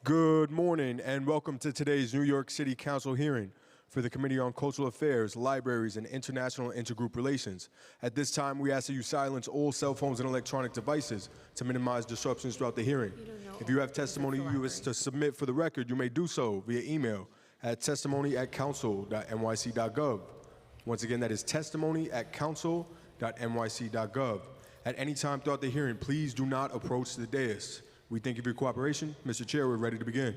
Good morning and welcome to today's New York City Council hearing for the Committee on Cultural Affairs, Libraries, and International Intergroup Relations. At this time, we ask that you silence all cell phones and electronic devices to minimize disruptions throughout the hearing. If you have testimony you wish to submit for the record, you may do so via email at testimony@council.nyc.gov. Once again, that is testimony@council.nyc.gov. At any time throughout the hearing, please do not approach the dais. We thank you for your cooperation. Mr. Chair, we're ready to begin.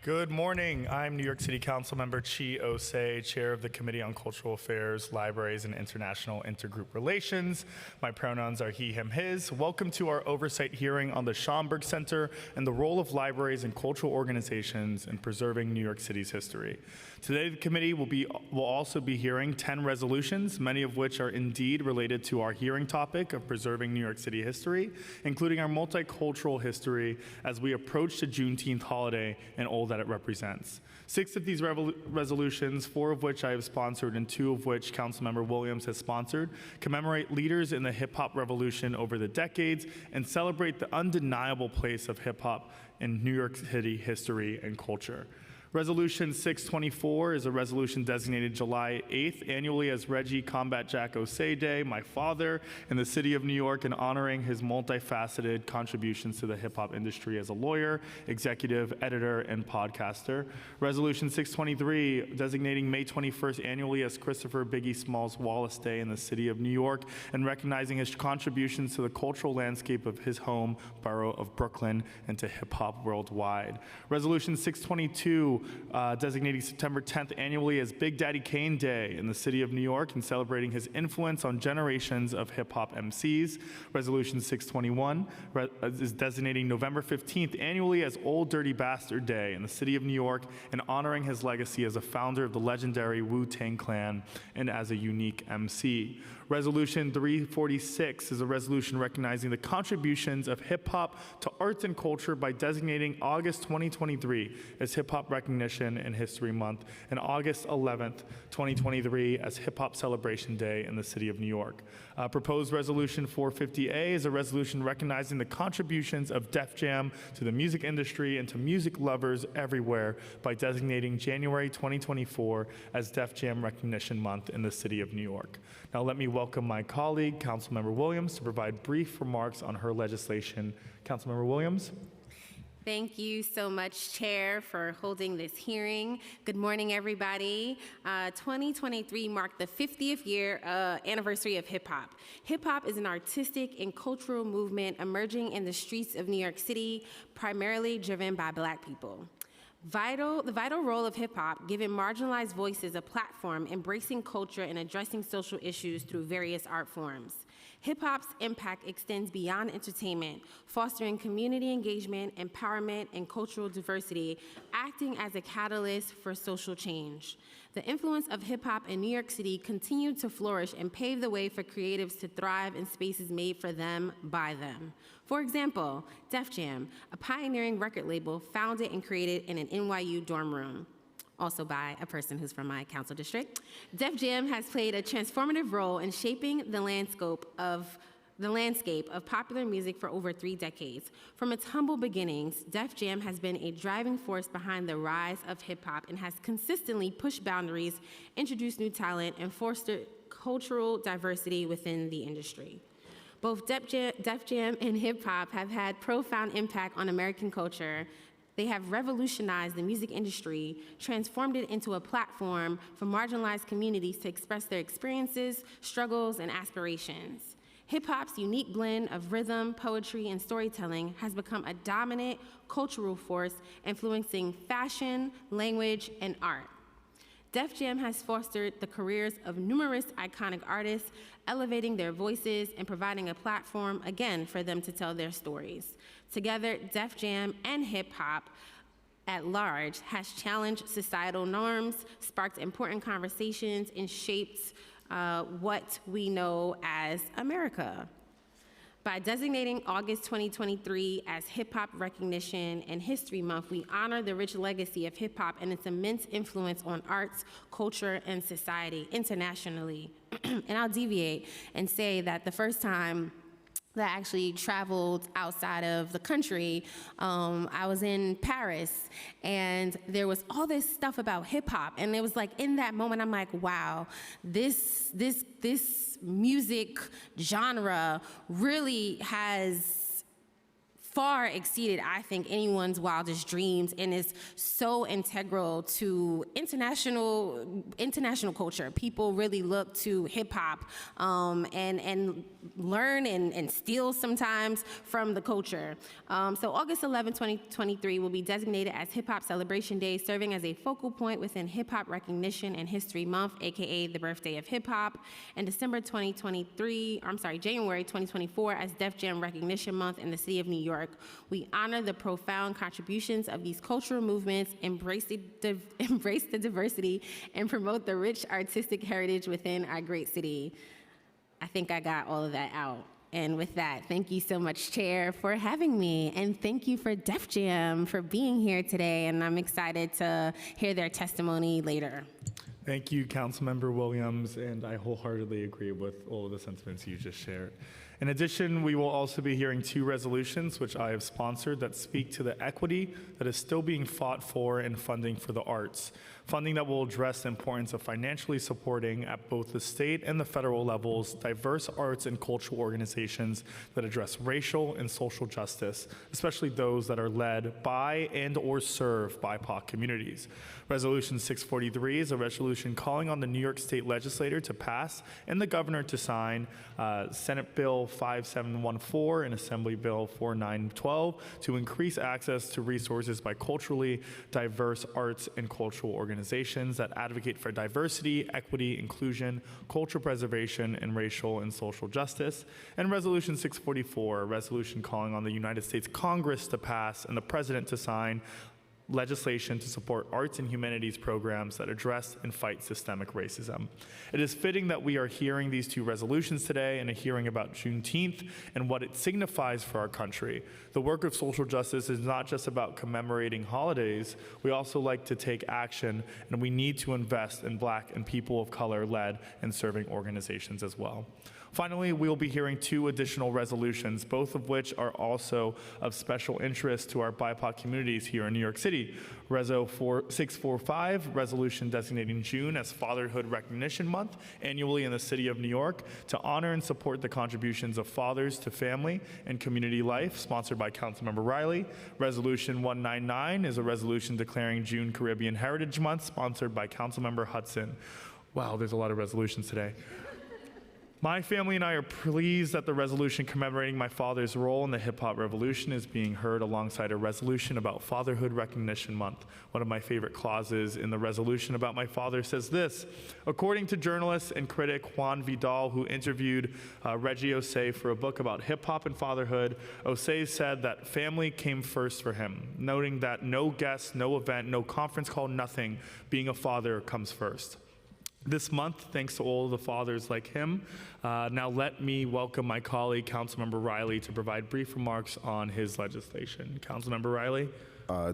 Good morning. I'm New York City Council Member Chi Osei, Chair of the Committee on Cultural Affairs, Libraries, and International Intergroup Relations. My pronouns are he, him, his. Welcome to our oversight hearing on the Schomburg Center and the role of libraries and cultural organizations in preserving New York City's history. Today, the committee will also be hearing 10 resolutions, many of which are indeed related to our hearing topic of preserving New York City history, including our multicultural history as we approach the Juneteenth holiday and all that it represents. 6 of these resolutions, 4 of which I have sponsored and 2 of which Councilmember Williams has sponsored, commemorate leaders in the hip-hop revolution over the decades and celebrate the undeniable place of hip-hop in New York City history and culture. Resolution 624 is a resolution designated July 8th annually as Reggie Combat Jack Osei Day, my father, in the city of New York, and honoring his multifaceted contributions to the hip-hop industry as a lawyer, executive, editor, and podcaster. Resolution 623 designating May 21st annually as Christopher Biggie Smalls Wallace Day in the city of New York, and recognizing his contributions to the cultural landscape of his home borough of Brooklyn and to hip-hop worldwide. Resolution 622 designating September 10th annually as Big Daddy Kane Day in the city of New York and celebrating his influence on generations of hip-hop MCs. Resolution 621 is designating November 15th annually as Old Dirty Bastard Day in the city of New York and honoring his legacy as a founder of the legendary Wu-Tang Clan and as a unique MC. Resolution 346 is a resolution recognizing the contributions of hip-hop to arts and culture by designating August 2023 as Hip-Hop Recognition and History Month and August 11th, 2023 as Hip-Hop Celebration Day in the city of New York. Proposed Resolution 450A is a resolution recognizing the contributions of Def Jam to the music industry and to music lovers everywhere by designating January 2024 as Def Jam Recognition Month in the city of New York. Now let me welcome my colleague, Councilmember Williams, to provide brief remarks on her legislation. Councilmember Williams. Thank you so much, Chair, for holding this hearing. Good morning, everybody. 2023 marked the 50th year anniversary of hip-hop. Hip-hop is an artistic and cultural movement emerging in the streets of New York City, primarily driven by Black people. The vital role of hip-hop, giving marginalized voices a platform, embracing culture, and addressing social issues through various art forms. Hip-hop's impact extends beyond entertainment, fostering community engagement, empowerment, and cultural diversity, acting as a catalyst for social change. The influence of hip-hop in New York City continued to flourish and pave the way for creatives to thrive in spaces made for them, by them. For example, Def Jam, a pioneering record label founded and created in an NYU dorm room, also by a person who's from my council district. Def Jam has played a transformative role in shaping the landscape of popular music for over 3 decades. From its humble beginnings, Def Jam has been a driving force behind the rise of hip-hop and has consistently pushed boundaries, introduced new talent, and fostered cultural diversity within the industry. Both Def Jam and hip-hop have had profound impact on American culture. They have revolutionized the music industry, transformed it into a platform for marginalized communities to express their experiences, struggles, and aspirations. Hip-hop's unique blend of rhythm, poetry, and storytelling has become a dominant cultural force influencing fashion, language, and art. Def Jam has fostered the careers of numerous iconic artists, elevating their voices and providing a platform, again, for them to tell their stories. Together, Def Jam and hip-hop at large has challenged societal norms, sparked important conversations, and shaped what we know as America. By designating August 2023 as Hip-Hop Recognition and History Month, we honor the rich legacy of hip-hop and its immense influence on arts, culture, and society internationally. And I'll deviate and say that the first time that actually traveled outside of the country. I was in Paris, and there was all this stuff about hip hop, and it was like in that moment, I'm like, wow, this music genre really has far exceeded, I think, anyone's wildest dreams, and is so integral to international culture. People really look to hip hop and learn and steal sometimes from the culture. So August 11, 2023 will be designated as Hip Hop Celebration Day, serving as a focal point within Hip Hop Recognition and History Month, aka the birthday of hip hop, and January 2024 as Def Jam Recognition Month in the city of New York. We honor the profound contributions of these cultural movements, embrace the diversity, and promote the rich artistic heritage within our great city. I think I got all of that out. And with that, thank you so much, Chair, for having me. And thank you for Def Jam for being here today. And I'm excited to hear their testimony later. Thank you, Councilmember Williams, and I wholeheartedly agree with all of the sentiments you just shared. In addition, we will also be hearing 2 resolutions, which I have sponsored, that speak to the equity that is still being fought for in funding for the arts. Funding that will address the importance of financially supporting, at both the state and the federal levels, diverse arts and cultural organizations that address racial and social justice, especially those that are led by and or serve BIPOC communities. Resolution 643 is a resolution calling on the New York State Legislature to pass and the governor to sign Senate Bill 5714 and Assembly Bill 4912 to increase access to resources by culturally diverse arts and cultural organizations that advocate for diversity, equity, inclusion, cultural preservation, and racial and social justice. And Resolution 644, a resolution calling on the United States Congress to pass and the President to sign legislation to support arts and humanities programs that address and fight systemic racism. It is fitting that we are hearing these 2 resolutions today in a hearing about Juneteenth and what it signifies for our country. The work of social justice is not just about commemorating holidays. We also like to take action, and we need to invest in Black and people of color led and serving organizations as well. Finally, we will be hearing 2 additional resolutions, both of which are also of special interest to our BIPOC communities here in New York City. Reso 645, resolution designating June as Fatherhood Recognition Month annually in the city of New York to honor and support the contributions of fathers to family and community life, sponsored by Councilmember Riley. Resolution 199 is a resolution declaring June Caribbean Heritage Month, sponsored by Councilmember Hudson. Wow, there's a lot of resolutions today. My family and I are pleased that the resolution commemorating my father's role in the hip-hop revolution is being heard alongside a resolution about Fatherhood Recognition Month. One of my favorite clauses in the resolution about my father says this: according to journalist and critic Juan Vidal, who interviewed Reggie Osei for a book about hip-hop and fatherhood, Osei said that family came first for him, noting that no guest, no event, no conference call, nothing, being a father comes first. This month, thanks to all of the fathers like him, now let me welcome my colleague, Councilmember Riley, to provide brief remarks on his legislation. Councilmember Riley.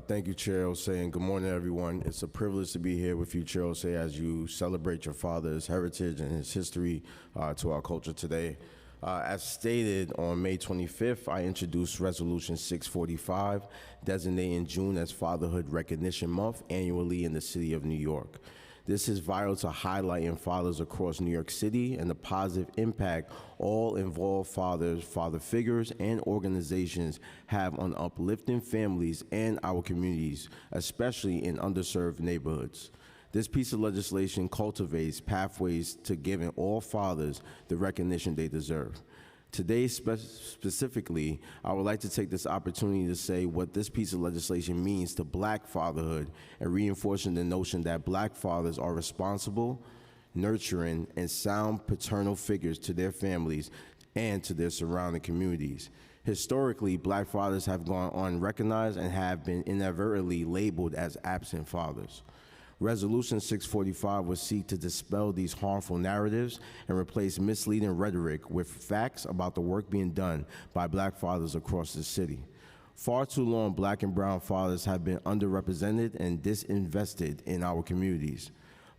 Thank you, Chair Osei, and good morning, everyone. It's a privilege to be here with you, Chair Osei, as you celebrate your father's heritage and his history to our culture today. As stated on May 25th, I introduced Resolution 645, designating June as Fatherhood Recognition Month annually in the city of New York. This is vital to highlighting fathers across New York City and the positive impact all involved fathers, father figures, and organizations have on uplifting families and our communities, especially in underserved neighborhoods. This piece of legislation cultivates pathways to giving all fathers the recognition they deserve. Today, specifically, I would like to take this opportunity to say what this piece of legislation means to Black fatherhood and reinforcing the notion that Black fathers are responsible, nurturing, and sound paternal figures to their families and to their surrounding communities. Historically, Black fathers have gone unrecognized and have been inadvertently labeled as absent fathers. Resolution 645 will seek to dispel these harmful narratives and replace misleading rhetoric with facts about the work being done by Black fathers across the city. Far too long, Black and brown fathers have been underrepresented and disinvested in our communities.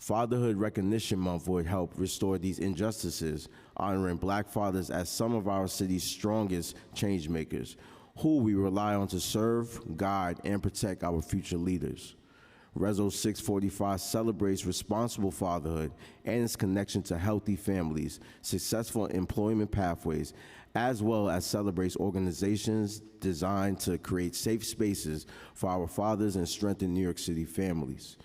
Fatherhood Recognition Month would help restore these injustices, honoring Black fathers as some of our city's strongest change makers, who we rely on to serve, guide, and protect our future leaders. Reso 645 celebrates responsible fatherhood and its connection to healthy families, successful employment pathways, as well as celebrates organizations designed to create safe spaces for our fathers and strengthen New York City families.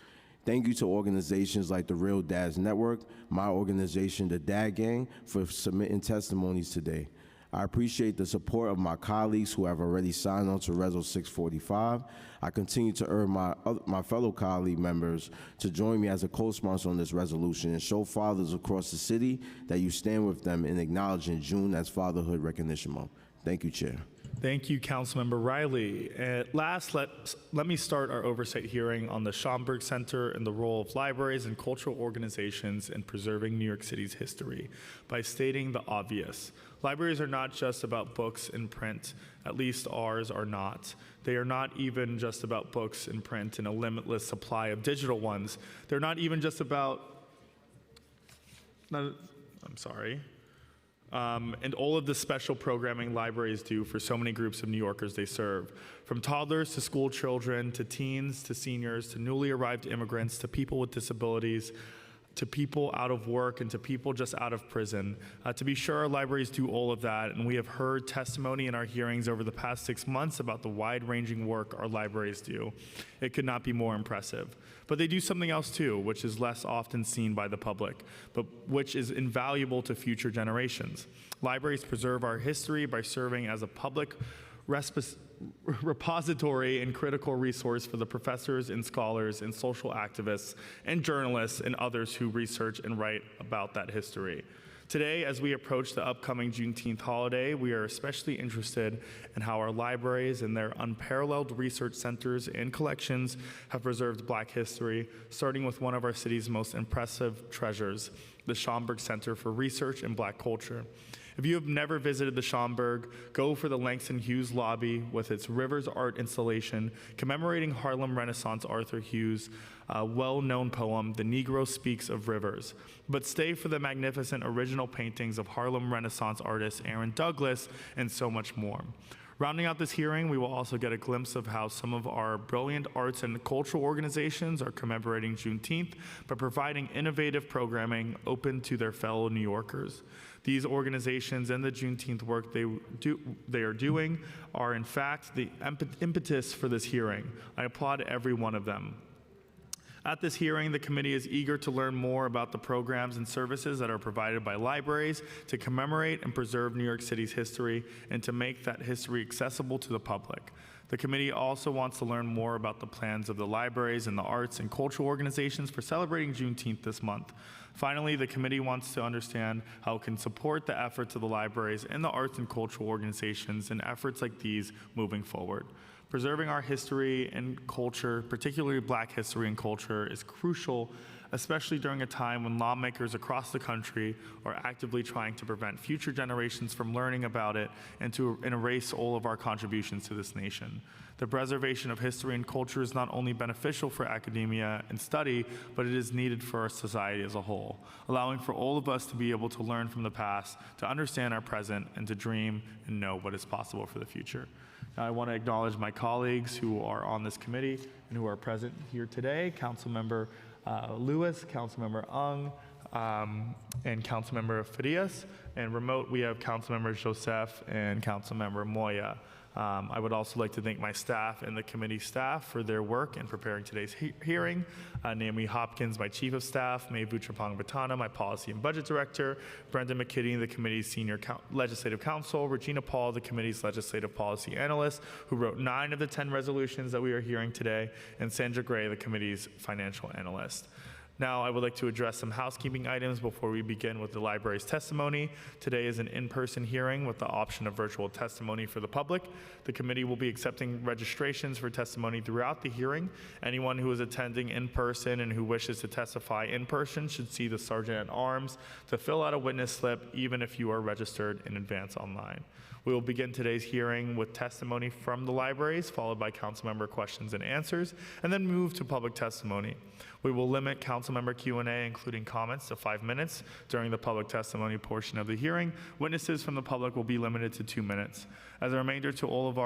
Thank you to organizations like the Real Dads Network, my organization, the Dad Gang, for submitting testimonies today. I appreciate the support of my colleagues who have already signed on to Reso 645. I continue to urge my fellow colleague members to join me as a co-sponsor on this resolution and show fathers across the city that you stand with them in acknowledging June as Fatherhood Recognition Month. Thank you, Chair. Thank you, Councilmember Riley. At last, let me start our oversight hearing on the Schomburg Center and the role of libraries and cultural organizations in preserving New York City's history by stating the obvious. Libraries are not just about books in print, at least ours are not. They are not even just about books in print and a limitless supply of digital ones. They're not even just about, and all of the special programming libraries do for so many groups of New Yorkers they serve. From toddlers to school children, to teens, to seniors, to newly arrived immigrants, to people with disabilities, to people out of work, and to people just out of prison. To be sure, our libraries do all of that, and we have heard testimony in our hearings over the past 6 months about the wide-ranging work our libraries do. It could not be more impressive. But they do something else too, which is less often seen by the public, but which is invaluable to future generations. Libraries preserve our history by serving as a public repository and critical resource for the professors and scholars and social activists and journalists and others who research and write about that history. Today, as we approach the upcoming Juneteenth holiday, we are especially interested in how our libraries and their unparalleled research centers and collections have preserved Black history, starting with one of our city's most impressive treasures, the Schomburg Center for Research in Black Culture. If you have never visited the Schomburg, go for the Langston Hughes lobby with its Rivers art installation commemorating Harlem Renaissance Arthur Hughes' well-known poem, The Negro Speaks of Rivers. But stay for the magnificent original paintings of Harlem Renaissance artist Aaron Douglas and so much more. Rounding out this hearing, we will also get a glimpse of how some of our brilliant arts and cultural organizations are commemorating Juneteenth by providing innovative programming open to their fellow New Yorkers. These organizations and the Juneteenth work they are doing are in fact the impetus for this hearing. I applaud every one of them. At this hearing, the committee is eager to learn more about the programs and services that are provided by libraries to commemorate and preserve New York City's history and to make that history accessible to the public. The committee also wants to learn more about the plans of the libraries and the arts and cultural organizations for celebrating Juneteenth this month. Finally, the committee wants to understand how it can support the efforts of the libraries and the arts and cultural organizations in efforts like these moving forward. Preserving our history and culture, particularly Black history and culture, is crucial, especially during a time when lawmakers across the country are actively trying to prevent future generations from learning about it and to erase all of our contributions to this nation. The preservation of history and culture is not only beneficial for academia and study, but it is needed for our society as a whole, allowing for all of us to be able to learn from the past, to understand our present, and to dream and know what is possible for the future. Now, I want to acknowledge my colleagues who are on this committee and who are present here today, Councilmember Lewis, Councilmember Ung, and Councilmember Farias. And remote, we have Councilmember Joseph and Councilmember Moya. I would also like to thank my staff and the committee staff for their work in preparing today's hearing. Naomi Hopkins, my chief of staff, Mayvu Trapong-Batana, my policy and budget director, Brendan McKinney, the committee's senior legislative counsel, Regina Paul, the committee's legislative policy analyst, who wrote 9 of the 10 resolutions that we are hearing today, and Sandra Gray, the committee's financial analyst. Now, I would like to address some housekeeping items before we begin with the library's testimony. Today is an in-person hearing with the option of virtual testimony for the public. The committee will be accepting registrations for testimony throughout the hearing. Anyone who is attending in person and who wishes to testify in person should see the Sergeant at Arms to fill out a witness slip, even if you are registered in advance online. We will begin today's hearing with testimony from the libraries, followed by council member questions and answers, and then move to public testimony. We will limit councilmember Q&A, including comments, to 5 minutes during the public testimony portion of the hearing. Witnesses from the public will be limited to 2 minutes. As a reminder to all of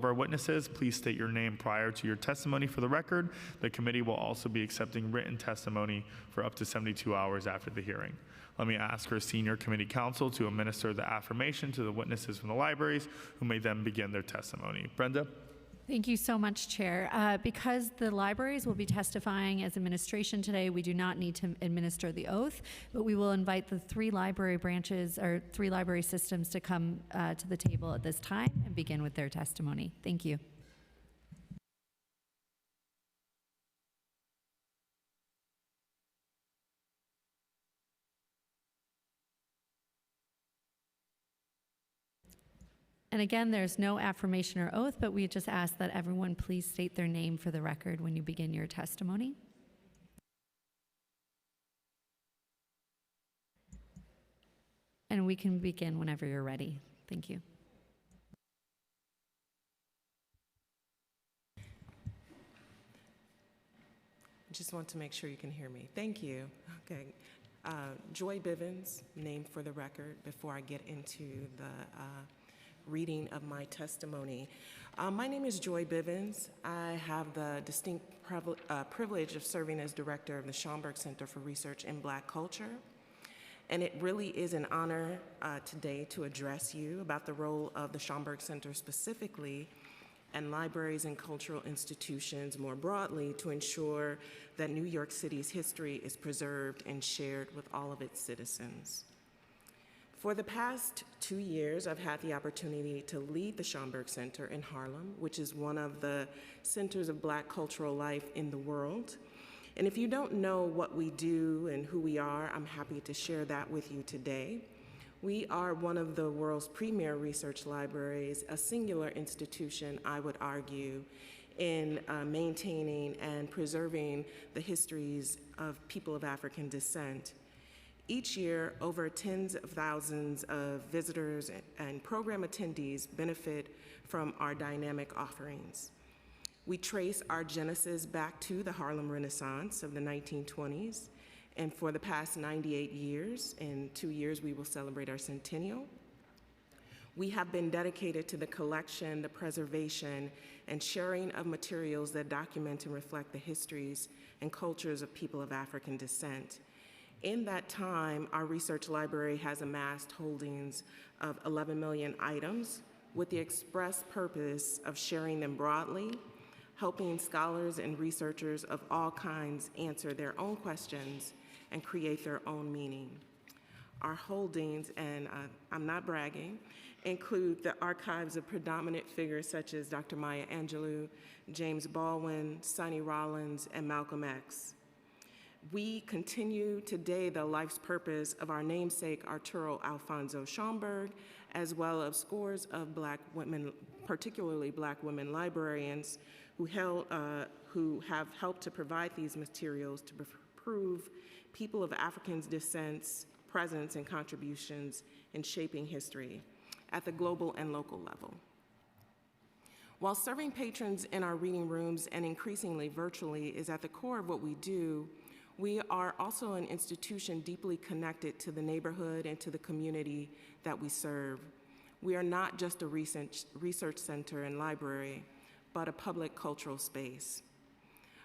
our witnesses, please state your name prior to your testimony for the record. The committee will also be accepting written testimony for up to 72 hours after the hearing. Let me ask our senior committee counsel to administer the affirmation to the witnesses from the libraries, who may then begin their testimony. Brenda? Thank you so much, Chair. Because the libraries will be testifying as administration today, we do not need to administer the oath, but we will invite the 3 library branches or 3 library systems to come to the table at this time and begin with their testimony. Thank you. And again, there's no affirmation or oath, but we just ask that everyone please state their name for the record when you begin your testimony. And we can begin whenever you're ready. Thank you. Just want to make sure you can hear me. Thank you. Okay. Joy Bivens, name for the record, before I get into the reading of my testimony. My name is Joy Bivens. I have the distinct privilege of serving as director of the Schomburg Center for Research in Black Culture. And it really is an honor today to address you about the role of the Schomburg Center specifically, and libraries and cultural institutions more broadly, to ensure that New York City's history is preserved and shared with all of its citizens. For the past 2 years, I've had the opportunity to lead the Schomburg Center in Harlem, which is one of the centers of Black cultural life in the world. And if you don't know what we do and who we are, I'm happy to share that with you today. We are one of the world's premier research libraries, a singular institution, I would argue, in maintaining and preserving the histories of people of African descent. Each year, over tens of thousands of visitors and program attendees benefit from our dynamic offerings. We trace our genesis back to the Harlem Renaissance of the 1920s, and for the past 98 years, in 2 years we will celebrate our centennial, we have been dedicated to the collection, the preservation, and sharing of materials that document and reflect the histories and cultures of people of African descent. In that time, our research library has amassed holdings of 11 million items with the express purpose of sharing them broadly, helping scholars and researchers of all kinds answer their own questions and create their own meaning. Our holdings, and I'm not bragging, include the archives of predominant figures such as Dr. Maya Angelou, James Baldwin, Sonny Rollins, and Malcolm X. We continue today the life's purpose of our namesake, Arturo Alfonso Schomburg, as well as scores of Black women, particularly Black women librarians, who have helped to provide these materials to prove people of African descent's presence and contributions in shaping history at the global and local level. While serving patrons in our reading rooms and increasingly virtually is at the core of what we do, we are also an institution deeply connected to the neighborhood and to the community that we serve. We are not just a research center and library, but a public cultural space.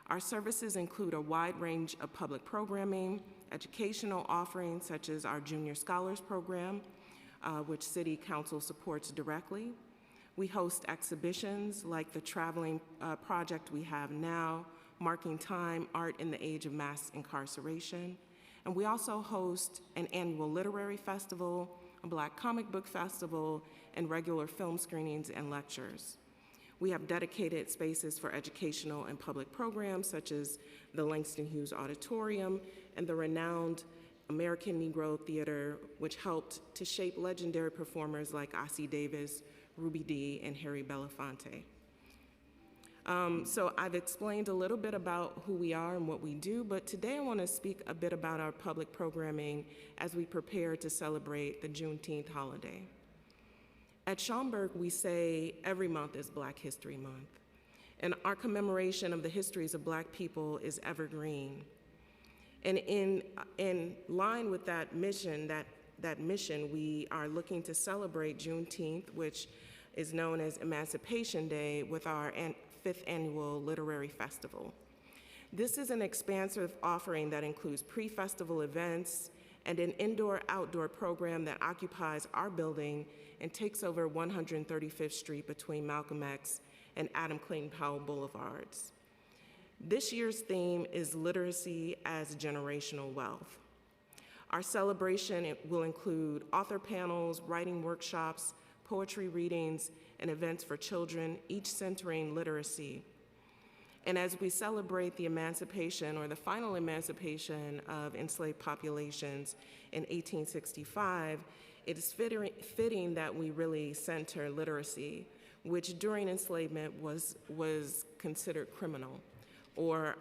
Our services include a wide range of public programming, educational offerings such as our Junior Scholars Program, which City Council supports directly. We host exhibitions like the traveling project we have now, Marking Time, Art in the Age of Mass Incarceration. And we also host an annual literary festival, a Black comic book festival, and regular film screenings and lectures. We have dedicated spaces for educational and public programs such as the Langston Hughes Auditorium and the renowned American Negro Theater, which helped to shape legendary performers like Ossie Davis, Ruby Dee, and Harry Belafonte. So I've explained a little bit about who we are and what we do, but today I want to speak a bit about our public programming as we prepare to celebrate the Juneteenth holiday. At Schomburg, we say every month is Black History Month. And our commemoration of the histories of Black people is evergreen. And in line with that mission, we are looking to celebrate Juneteenth, which is known as Emancipation Day, with our 5th annual literary festival. This is an expansive offering that includes pre-festival events and an indoor-outdoor program that occupies our building and takes over 135th Street between Malcolm X and Adam Clayton Powell Boulevards. This year's theme is Literacy as Generational Wealth. Our celebration will include author panels, writing workshops, poetry readings, and events for children, each centering literacy. And as we celebrate the emancipation, or the final emancipation of enslaved populations in 1865, it is fitting that we really center literacy, which during enslavement was considered criminal, or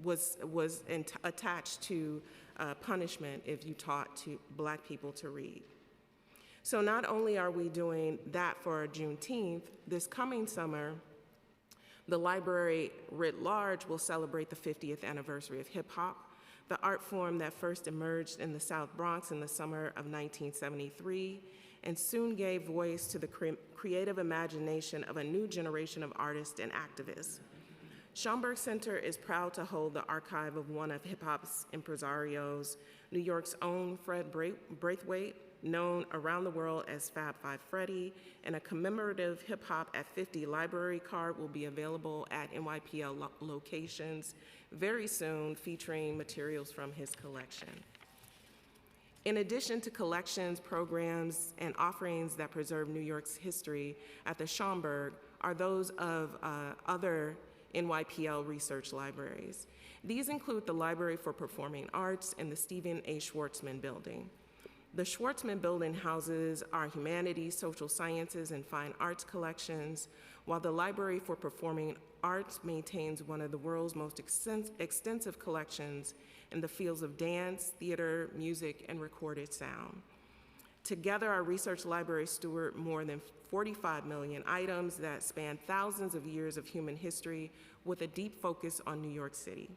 was attached to punishment if you taught Black people to read. So not only are we doing that for Juneteenth, this coming summer, the library writ large will celebrate the 50th anniversary of hip hop, the art form that first emerged in the South Bronx in the summer of 1973, and soon gave voice to the creative imagination of a new generation of artists and activists. Schomburg Center is proud to hold the archive of one of hip hop's impresarios, New York's own Fred Braithwaite, known around the world as Fab Five Freddy, and a commemorative Hip Hop at 50 library card will be available at NYPL locations very soon, featuring materials from his collection. In addition to collections, programs, and offerings that preserve New York's history at the Schomburg are those of other NYPL research libraries. These include the Library for Performing Arts and the Stephen A. Schwartzman Building. The Schwartzman Building houses our humanities, social sciences, and fine arts collections, while the Library for Performing Arts maintains one of the world's most extensive collections in the fields of dance, theater, music, and recorded sound. Together, our research libraries steward more than 45 million items that span thousands of years of human history with a deep focus on New York City.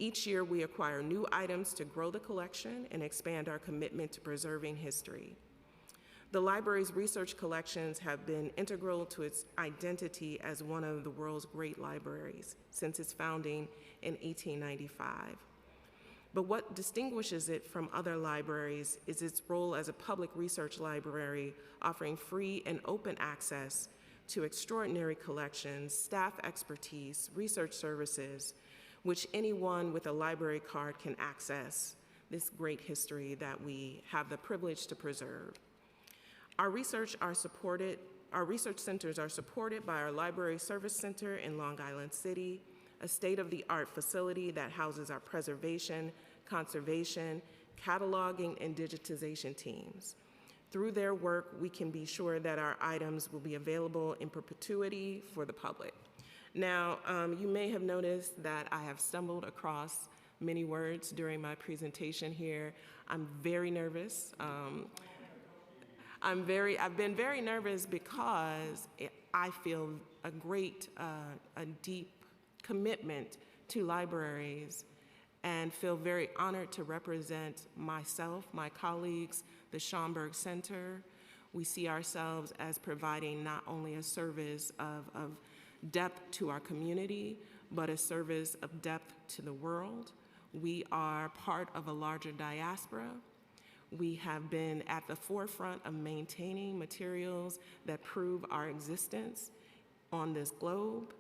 Each year, we acquire new items to grow the collection and expand our commitment to preserving history. The library's research collections have been integral to its identity as one of the world's great libraries since its founding in 1895. But what distinguishes it from other libraries is its role as a public research library, offering free and open access to extraordinary collections, staff expertise, research services, which anyone with a library card can access this great history that we have the privilege to preserve. Our research centers are supported by our Library Service Center in Long Island City, a state-of-the-art facility that houses our preservation, conservation, cataloging, and digitization teams. Through their work, we can be sure that our items will be available in perpetuity for the public. Now, you may have noticed that I have stumbled across many words during my presentation here. I'm very nervous. I've been very nervous because I feel a deep commitment to libraries, and feel very honored to represent myself, my colleagues, the Schomburg Center. We see ourselves as providing not only a service of depth to our community, but a service of depth to the world. We are part of a larger diaspora. We have been at the forefront of maintaining materials that prove our existence on this globe.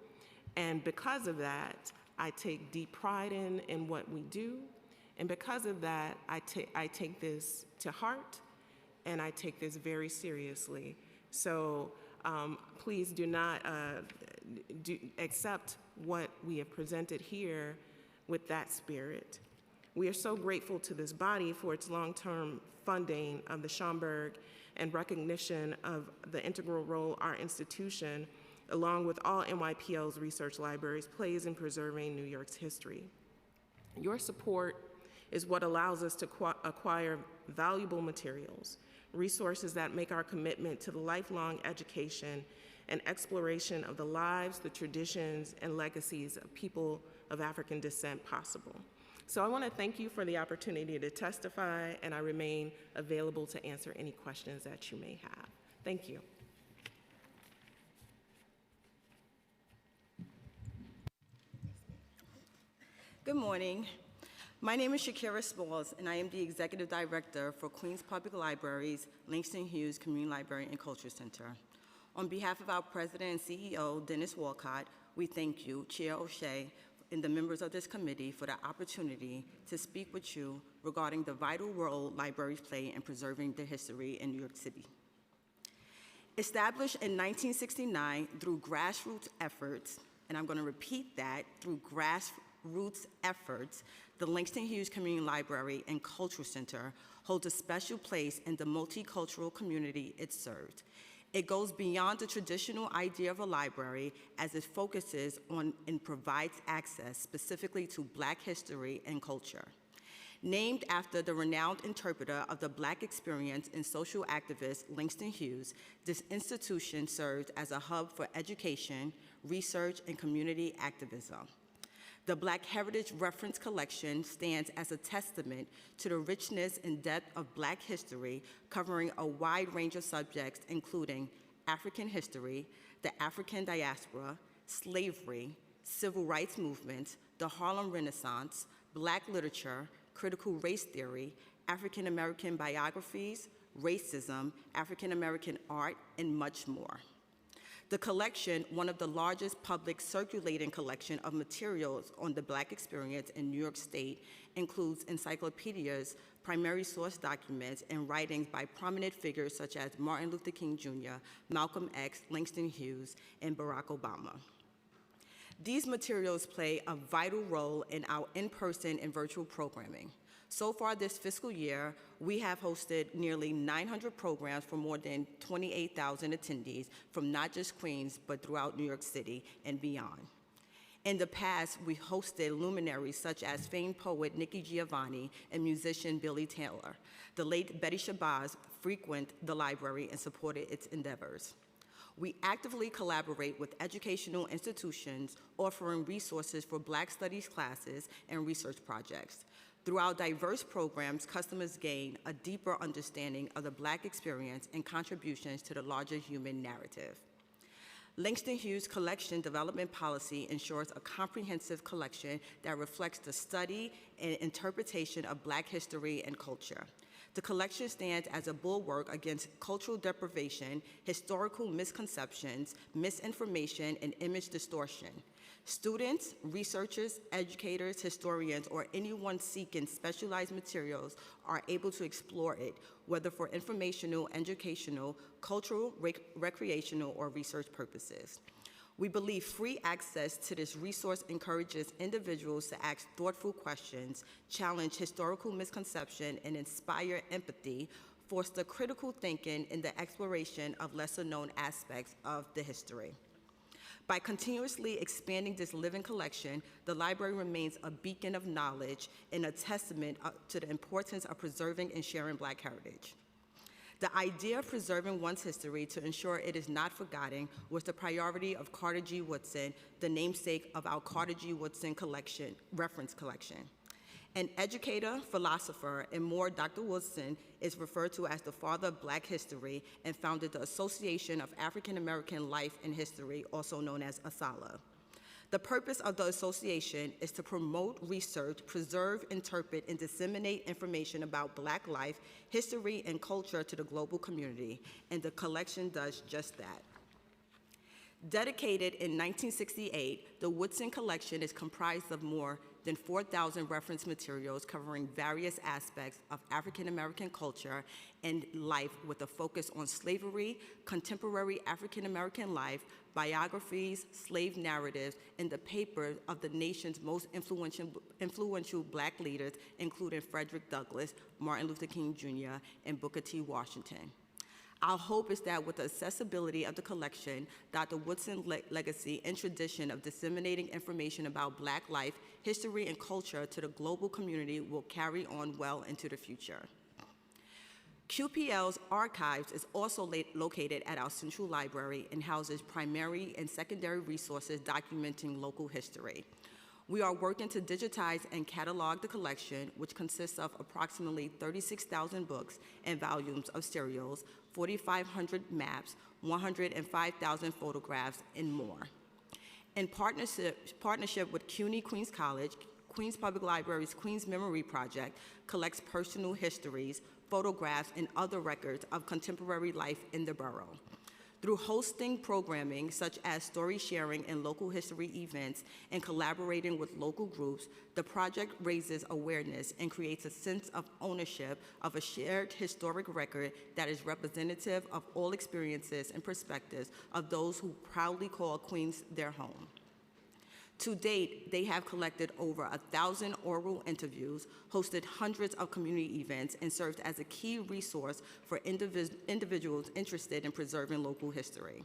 And because of that, I take deep pride in what we do. And because of that, I take this to heart, and I take this very seriously. So please do not accept what we have presented here with that spirit. We are so grateful to this body for its long-term funding of the Schomburg and recognition of the integral role our institution, along with all NYPL's research libraries, plays in preserving New York's history. Your support is what allows us to acquire valuable materials, resources that make our commitment to the lifelong education and exploration of the lives, the traditions, and legacies of people of African descent possible. So I want to thank you for the opportunity to testify, and I remain available to answer any questions that you may have. Thank you. Good morning. My name is Shakira Smalls, and I am the Executive Director for Queens Public Library's Langston Hughes Community Library and Culture Center. On behalf of our President and CEO, Dennis Walcott, we thank you, Chair O'Shea, and the members of this committee for the opportunity to speak with you regarding the vital role libraries play in preserving the history in New York City. Established in 1969 through grassroots efforts, and I'm going to repeat that, through grassroots efforts, the Langston Hughes Community Library and Culture Center holds a special place in the multicultural community it served. It goes beyond the traditional idea of a library as it focuses on and provides access specifically to Black history and culture. Named after the renowned interpreter of the Black experience and social activist Langston Hughes, this institution serves as a hub for education, research, and community activism. The Black Heritage Reference Collection stands as a testament to the richness and depth of Black history, covering a wide range of subjects, including African history, the African diaspora, slavery, civil rights movements, the Harlem Renaissance, Black literature, critical race theory, African American biographies, racism, African American art, and much more. The collection, one of the largest public circulating collection of materials on the Black experience in New York State, includes encyclopedias, primary source documents, and writings by prominent figures such as Martin Luther King Jr., Malcolm X, Langston Hughes, and Barack Obama. These materials play a vital role in our in-person and virtual programming. So far this fiscal year, we have hosted nearly 900 programs for more than 28,000 attendees from not just Queens, but throughout New York City and beyond. In the past, we hosted luminaries such as famed poet Nikki Giovanni and musician Billy Taylor. The late Betty Shabazz frequented the library and supported its endeavors. We actively collaborate with educational institutions offering resources for Black Studies classes and research projects. Through our diverse programs, customers gain a deeper understanding of the Black experience and contributions to the larger human narrative. Langston Hughes Collection Development Policy ensures a comprehensive collection that reflects the study and interpretation of Black history and culture. The collection stands as a bulwark against cultural deprivation, historical misconceptions, misinformation, and image distortion. Students, researchers, educators, historians, or anyone seeking specialized materials are able to explore it, whether for informational, educational, cultural, recreational, or research purposes. We believe free access to this resource encourages individuals to ask thoughtful questions, challenge historical misconception, and inspire empathy, foster critical thinking in the exploration of lesser-known aspects of the history. By continuously expanding this living collection, the library remains a beacon of knowledge and a testament to the importance of preserving and sharing Black heritage. The idea of preserving one's history to ensure it is not forgotten was the priority of Carter G. Woodson, the namesake of our Carter G. Woodson reference collection. An educator, philosopher, and more, Dr. Woodson is referred to as the father of Black history and founded the Association of African American Life and History, also known as ASALH. The purpose of the association is to promote research, preserve, interpret, and disseminate information about Black life, history, and culture to the global community, and the collection does just that. Dedicated in 1968, the Woodson Collection is comprised of more than 4,000 reference materials covering various aspects of African American culture and life with a focus on slavery, contemporary African American life, biographies, slave narratives, and the papers of the nation's most influential Black leaders, including Frederick Douglass, Martin Luther King Jr., and Booker T. Washington. Our hope is that with the accessibility of the collection, Dr. Woodson's legacy and tradition of disseminating information about Black life, history, and culture to the global community will carry on well into the future. QPL's archives is also located at our central library and houses primary and secondary resources documenting local history. We are working to digitize and catalog the collection, which consists of approximately 36,000 books and volumes of serials, 4,500 maps, 105,000 photographs, and more. In partnership with CUNY Queens College, Queens Public Library's Queens Memory Project collects personal histories, photographs, and other records of contemporary life in the borough. Through hosting programming such as story sharing and local history events and collaborating with local groups, the project raises awareness and creates a sense of ownership of a shared historic record that is representative of all experiences and perspectives of those who proudly call Queens their home. To date, they have collected over 1,000 oral interviews, hosted hundreds of community events, and served as a key resource for individuals interested in preserving local history.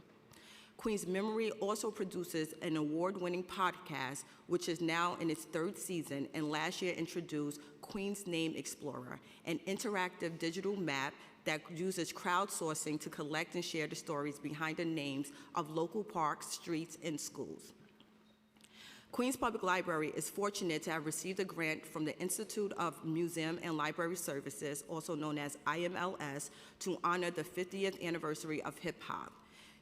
Queens Memory also produces an award-winning podcast, which is now in its 3rd season, and last year introduced Queens Name Explorer, an interactive digital map that uses crowdsourcing to collect and share the stories behind the names of local parks, streets, and schools. Queens Public Library is fortunate to have received a grant from the Institute of Museum and Library Services, also known as IMLS, to honor the 50th anniversary of hip hop.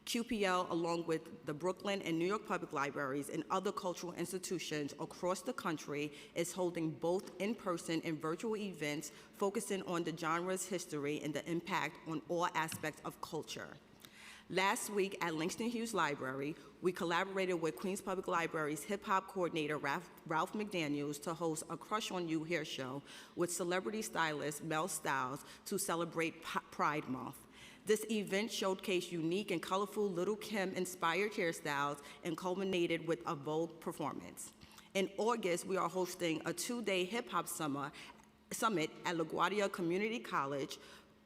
QPL, along with the Brooklyn and New York Public Libraries and other cultural institutions across the country, is holding both in-person and virtual events focusing on the genre's history and the impact on all aspects of culture. Last week at Langston Hughes Library, we collaborated with Queens Public Library's hip-hop coordinator, Ralph McDaniels, to host a Crush on You hair show with celebrity stylist Mel Styles to celebrate Pride Month. This event showcased unique and colorful Little Kim-inspired hairstyles and culminated with a Vogue performance. In August, we are hosting a 2-day hip-hop summit at LaGuardia Community College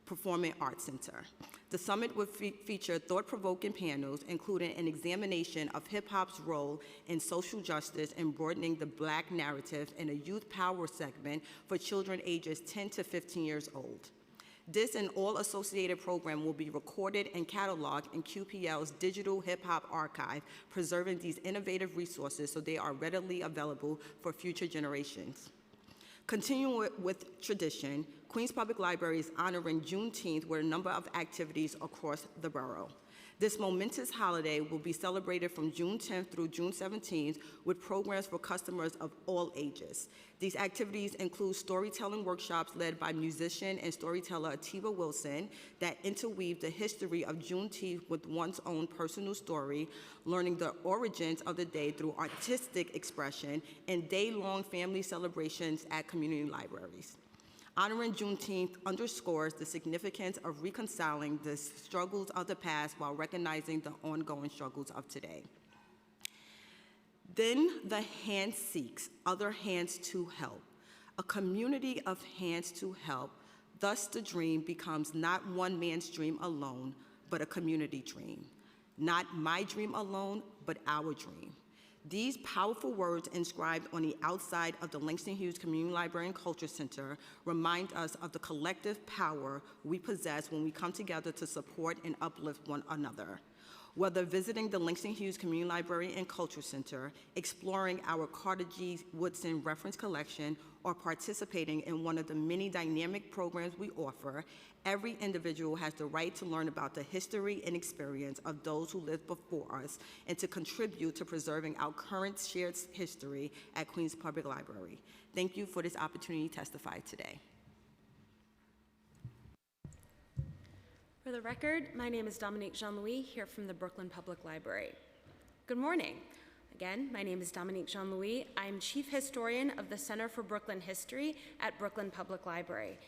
Performing Arts Center. The summit will feature thought-provoking panels, including an examination of hip-hop's role in social justice and broadening the Black narrative, and a youth power segment for children ages 10 to 15 years old. This and all associated program will be recorded and cataloged in QPL's digital hip-hop archive, preserving these innovative resources so they are readily available for future generations. Continuing with tradition, Queens Public Library is honoring Juneteenth with a number of activities across the borough. This momentous holiday will be celebrated from June 10th through June 17th with programs for customers of all ages. These activities include storytelling workshops led by musician and storyteller Atiba Wilson that interweave the history of Juneteenth with one's own personal story, learning the origins of the day through artistic expression, and day-long family celebrations at community libraries. Honoring Juneteenth underscores the significance of reconciling the struggles of the past while recognizing the ongoing struggles of today. Then the hand seeks other hands to help, a community of hands to help. Thus the dream becomes not one man's dream alone, but a community dream. Not my dream alone, but our dream. These powerful words inscribed on the outside of the Langston Hughes Community Library and Culture Center remind us of the collective power we possess when we come together to support and uplift one another. Whether visiting the Langston Hughes Community Library and Culture Center, exploring our Carter G. Woodson reference collection, or participating in one of the many dynamic programs we offer, every individual has the right to learn about the history and experience of those who lived before us and to contribute to preserving our current shared history at Queens Public Library. Thank you for this opportunity to testify today. For the record, my name is Dominique Jean-Louis, here from the Brooklyn Public Library. Good morning. Again, my name is Dominique Jean-Louis. I am Chief Historian of the Center for Brooklyn History at Brooklyn Public Library.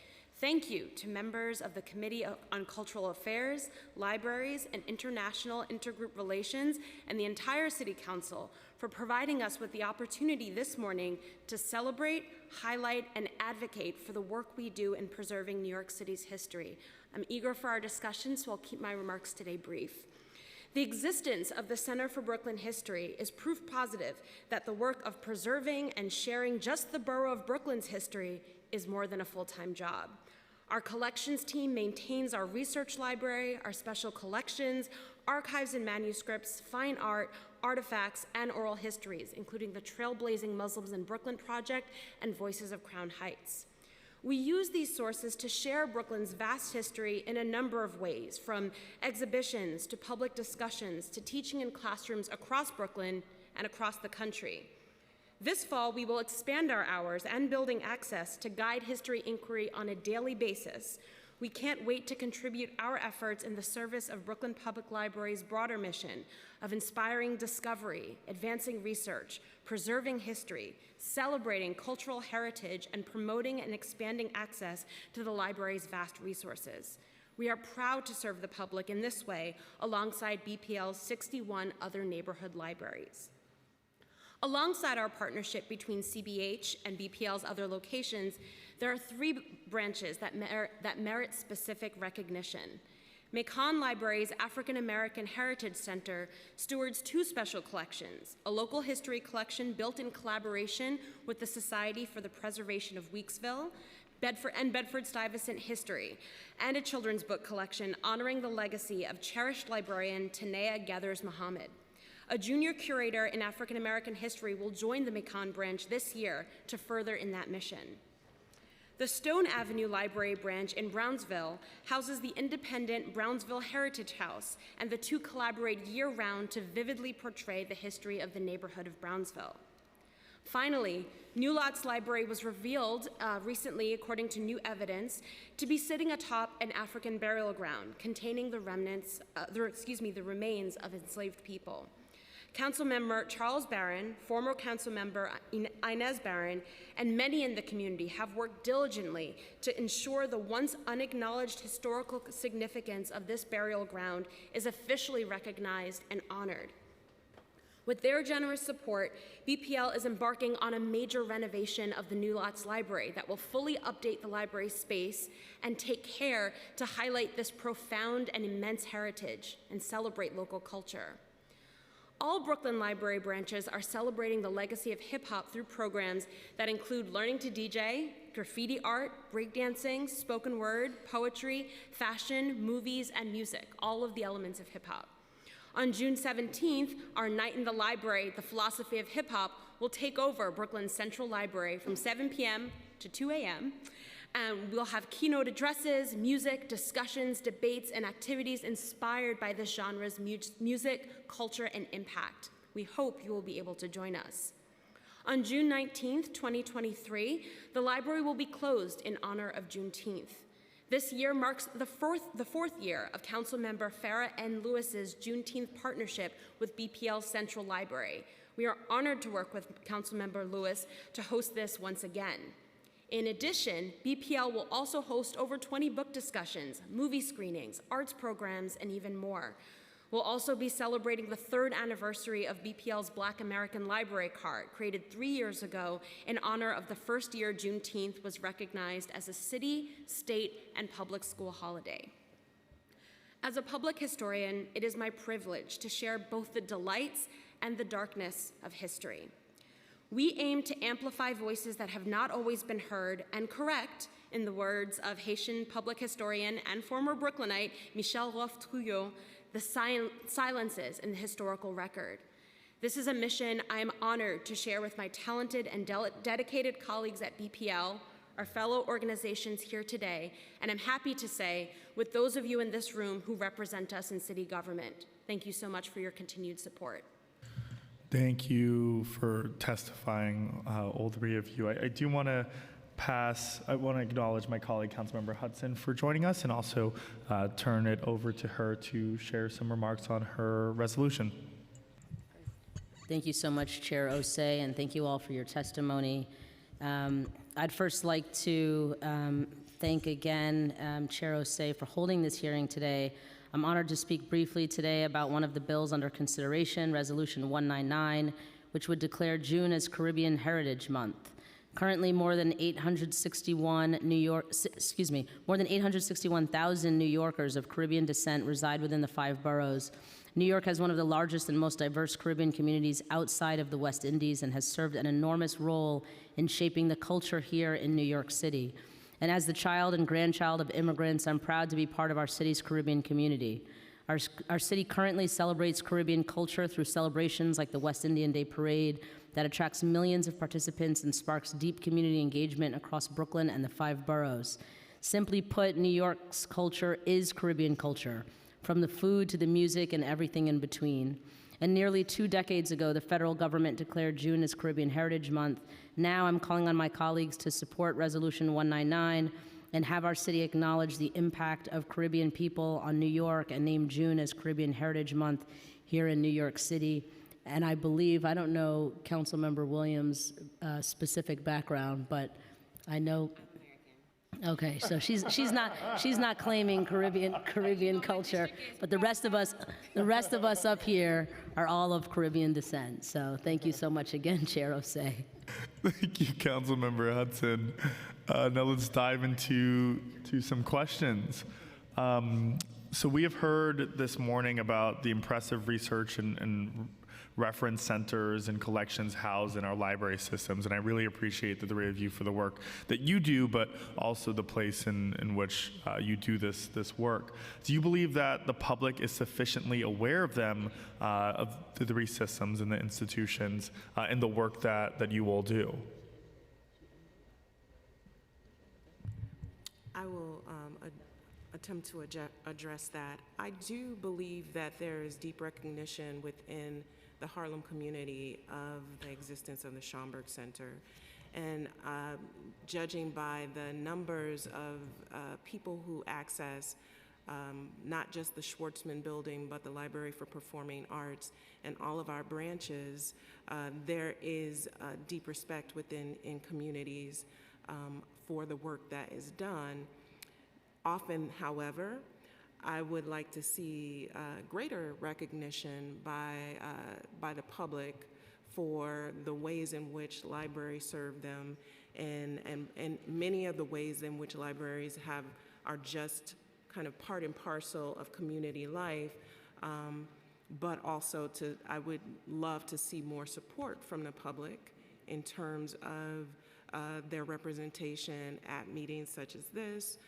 Thank you to members of the Committee on Cultural Affairs, Libraries, and International Intergroup Relations, and the entire City Council for providing us with the opportunity this morning to celebrate, highlight, and advocate for the work we do in preserving New York City's history. I'm eager for our discussion, so I'll keep my remarks today brief. The existence of the Center for Brooklyn History is proof positive that the work of preserving and sharing just the borough of Brooklyn's history is more than a full-time job. Our collections team maintains our research library, our special collections, archives and manuscripts, fine art, artifacts, and oral histories, including the Trailblazing Muslims in Brooklyn Project and Voices of Crown Heights. We use these sources to share Brooklyn's vast history in a number of ways, from exhibitions to public discussions to teaching in classrooms across Brooklyn and across the country. This fall, we will expand our hours and building access to guide history inquiry on a daily basis. We can't wait to contribute our efforts in the service of Brooklyn Public Library's broader mission of inspiring discovery, advancing research, preserving history, celebrating cultural heritage, and promoting and expanding access to the library's vast resources. We are proud to serve the public in this way alongside BPL's 61 other neighborhood libraries. Alongside our partnership between CBH and BPL's other locations, there are 3 branches that merit specific recognition. Macon Library's African American Heritage Center stewards 2 special collections, a local history collection built in collaboration with the Society for the Preservation of Weeksville, Bedford-Stuyvesant history, and a children's book collection honoring the legacy of cherished librarian Tanea Gathers Muhammad. A junior curator in African American history will join the Macon branch this year to further in that mission. The Stone Avenue Library branch in Brownsville houses the independent Brownsville Heritage House, and the 2 collaborate year-round to vividly portray the history of the neighborhood of Brownsville. Finally, New Lots Library was revealed recently, according to new evidence, to be sitting atop an African burial ground containing the remains of enslaved people. Councilmember Charles Barron, former Councilmember Inez Barron, and many in the community have worked diligently to ensure the once unacknowledged historical significance of this burial ground is officially recognized and honored. With their generous support, BPL is embarking on a major renovation of the New Lots Library that will fully update the library space and take care to highlight this profound and immense heritage and celebrate local culture. All Brooklyn Library branches are celebrating the legacy of hip-hop through programs that include learning to DJ, graffiti art, breakdancing, spoken word, poetry, fashion, movies, and music, all of the elements of hip-hop. On June 17th, our Night in the Library, The Philosophy of Hip Hop, will take over Brooklyn's Central Library from 7 p.m. to 2 a.m. And we'll have keynote addresses, music, discussions, debates, and activities inspired by this genre's music, culture, and impact. We hope you will be able to join us. On June 19th, 2023, the library will be closed in honor of Juneteenth. This year marks the fourth year of Councilmember Farah N. Lewis's Juneteenth partnership with BPL Central Library. We are honored to work with Councilmember Lewis to host this once again. In addition, BPL will also host over 20 book discussions, movie screenings, arts programs, and even more. We'll also be celebrating the 3rd anniversary of BPL's Black American Library Card, created 3 years ago in honor of the first year Juneteenth was recognized as a city, state, and public school holiday. As a public historian, it is my privilege to share both the delights and the darkness of history. We aim to amplify voices that have not always been heard and correct, in the words of Haitian public historian and former Brooklynite Michel Rolfe-Trouillot, the silences in the historical record. This is a mission I am honored to share with my talented and dedicated colleagues at BPL, our fellow organizations here today, and I'm happy to say, with those of you in this room who represent us in city government. Thank you so much for your continued support. Thank you for testifying, all 3 of you. I do want to acknowledge my colleague, Councilmember Hudson, for joining us, and also turn it over to her to share some remarks on her resolution. Thank you so much, Chair Osei, and thank you all for your testimony. I'd first like to thank again Chair Osei for holding this hearing today. I'm honored to speak briefly today about one of the bills under consideration, Resolution 199, which would declare June as Caribbean Heritage Month. Currently, more than 861,000 New Yorkers of Caribbean descent reside within the 5 boroughs. New York has one of the largest and most diverse Caribbean communities outside of the West Indies and has served an enormous role in shaping the culture here in New York City. And as the child and grandchild of immigrants, I'm proud to be part of our city's Caribbean community. Our city currently celebrates Caribbean culture through celebrations like the West Indian Day Parade that attracts millions of participants and sparks deep community engagement across Brooklyn and the 5 boroughs. Simply put, New York's culture is Caribbean culture, from the food to the music and everything in between. And nearly 2 decades ago, the federal government declared June as Caribbean Heritage Month. Now I'm calling on my colleagues to support Resolution 199 and have our city acknowledge the impact of Caribbean people on New York and name June as Caribbean Heritage Month here in New York City. And I believe, I don't know Councilmember Williams' specific background, but I know. Okay, so she's not claiming Caribbean culture, but the rest of us up here are all of Caribbean descent. So thank you so much again, Chair Osei. Thank you, Councilmember Hudson. Now let's dive into some questions. So we have heard this morning about the impressive research and reference centers and collections housed in our library systems, and I really appreciate the 3 of you for the work that you do, but also the place in which you do this work. Do you believe that the public is sufficiently aware of them, of the 3 systems and the institutions, and the work that you all do? I will attempt to address that. I do believe that there is deep recognition within the Harlem community of the existence of the Schomburg Center. And judging by the numbers of people who access not just the Schwartzman Building, but the Library for Performing Arts and all of our branches, there is deep respect within communities for the work that is done. Often, however, I would like to see greater recognition by the public for the ways in which libraries serve them, and many of the ways in which libraries are just kind of part and parcel of community life, but also I would love to see more support from the public in terms of their representation at meetings such as this,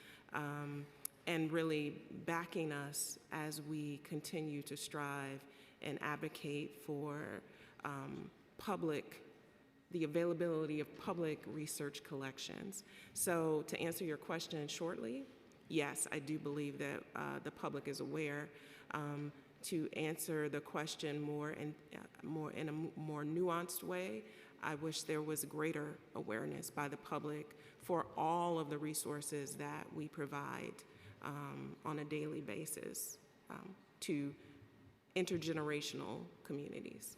and really backing us as we continue to strive and advocate for the availability of public research collections. So to answer your question shortly, yes, I do believe that the public is aware. To answer the question in a more nuanced way, I wish there was greater awareness by the public for all of the resources that we provide on a daily basis to intergenerational communities.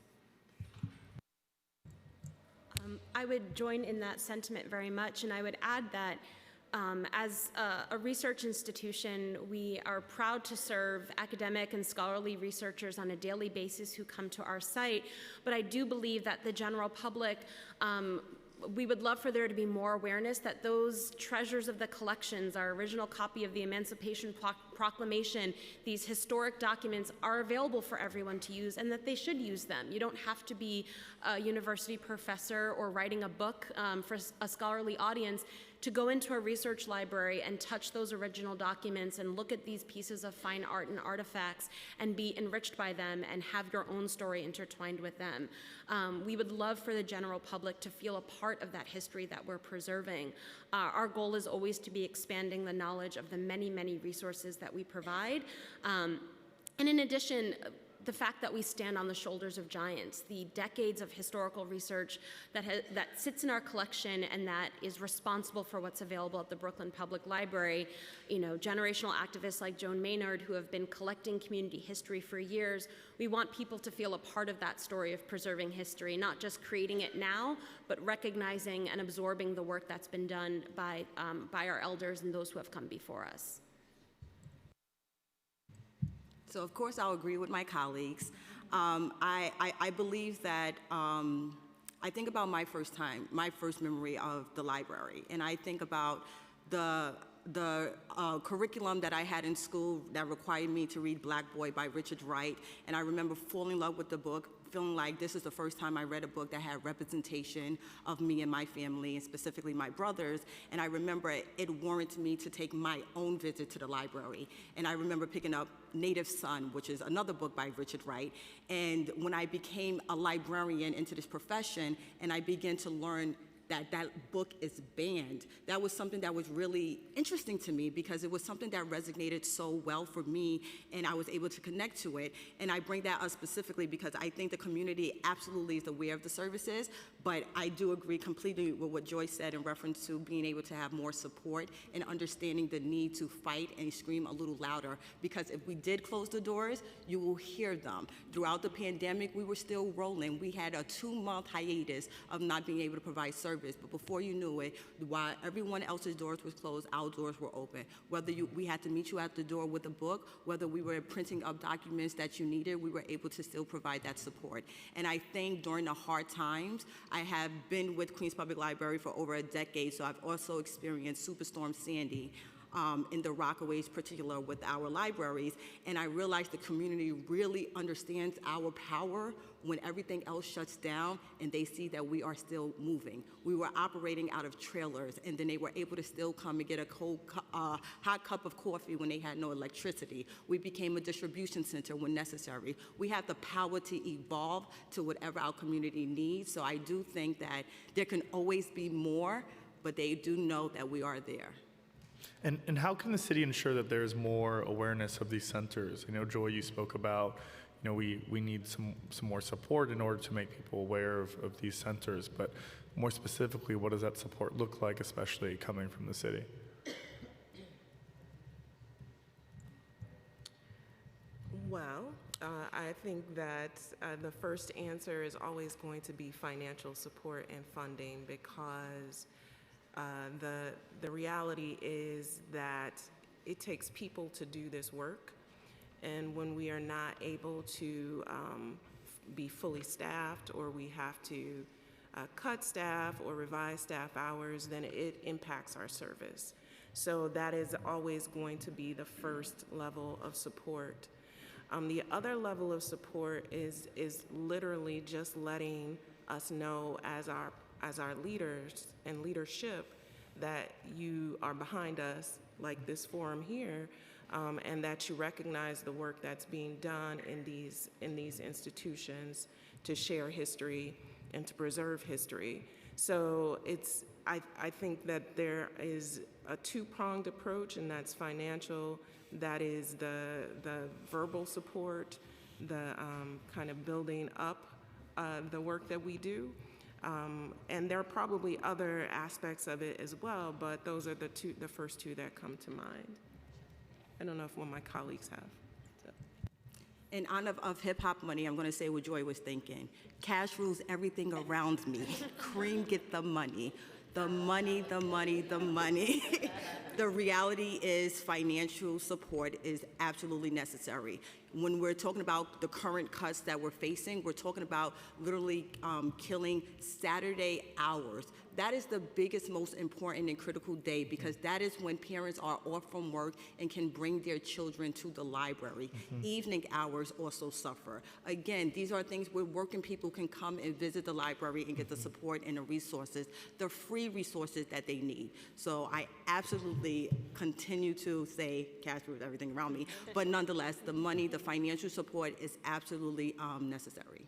I would join in that sentiment very much, and I would add that as a research institution, we are proud to serve academic and scholarly researchers on a daily basis who come to our site, but I do believe that the general public, we would love for there to be more awareness that those treasures of the collections, our original copy of the Emancipation Proclamation, these historic documents are available for everyone to use, and that they should use them. You don't have to be a university professor or writing a book for a scholarly audience to go into a research library and touch those original documents and look at these pieces of fine art and artifacts and be enriched by them and have your own story intertwined with them. We would love for the general public to feel a part of that history that we're preserving. Our goal is always to be expanding the knowledge of the many, many resources that we provide. And in addition, the fact that we stand on the shoulders of giants, the decades of historical research that sits in our collection and that is responsible for what's available at the Brooklyn Public Library. You know, generational activists like Joan Maynard, who have been collecting community history for years. We want people to feel a part of that story of preserving history, not just creating it now, but recognizing and absorbing the work that's been done by our elders and those who have come before us. So of course I'll agree with my colleagues. I believe that, I think about my first memory of the library, and I think about the curriculum that I had in school that required me to read Black Boy by Richard Wright, and I remember falling in love with the book, feeling like this is the first time I read a book that had representation of me and my family, and specifically my brothers. And I remember it warranted me to take my own visit to the library. And I remember picking up Native Son, which is another book by Richard Wright. And when I became a librarian into this profession, and I began to learn that book is banned, that was something that was really interesting to me, because it was something that resonated so well for me, and I was able to connect to it. And I bring that up specifically because I think the community absolutely is aware of the services, but I do agree completely with what Joy said in reference to being able to have more support and understanding the need to fight and scream a little louder, because if we did close the doors, you will hear them. Throughout the pandemic, we were still rolling. We had a 2-month hiatus of not being able to provide service. But before you knew it, while everyone else's doors was closed, our doors were open. Whether we had to meet you at the door with a book, whether we were printing up documents that you needed, we were able to still provide that support. And I think during the hard times, I have been with Queens Public Library for over a decade, so I've also experienced Superstorm Sandy, in the Rockaways, particular with our libraries, and I realized the community really understands our power when everything else shuts down and they see that we are still moving. We were operating out of trailers, and then they were able to still come and get a cold, hot cup of coffee when they had no electricity. We became a distribution center when necessary. We have the power to evolve to whatever our community needs, so I do think that there can always be more, but they do know that we are there. And how can the city ensure that there's more awareness of these centers? I know, Joy, you spoke about, we need some more support in order to make people aware of these centers, but more specifically, what does that support look like, especially coming from the city? Well, I think that the first answer is always going to be financial support and funding, because the reality is that it takes people to do this work, and when we are not able to be fully staffed, or we have to cut staff or revise staff hours, then it impacts our service. So that is always going to be the first level of support. The other level of support is literally just letting us know as our leaders and leadership that you are behind us, like this forum here, and that you recognize the work that's being done in these institutions to share history and to preserve history. So I think that there is a two-pronged approach, and that's financial, that is the verbal support, the kind of building up the work that we do. And there are probably other aspects of it as well, but those are the first two that come to mind. I don't know if one of my colleagues have. So. In honor of Hip Hop Money, I'm going to say what Joy was thinking. Cash rules everything around me. Cream get the money. The money, the money, the money. The reality is financial support is absolutely necessary. When we're talking about the current cuts that we're facing, we're talking about literally killing Saturday hours. That is the biggest, most important and critical day, because that is when parents are off from work and can bring their children to the library. Mm-hmm. Evening hours also suffer. Again, these are things where working people can come and visit the library and get the support and the resources, the free resources that they need. So I absolutely continue to say cash rules everything around me, but nonetheless, the money, the financial support is absolutely necessary.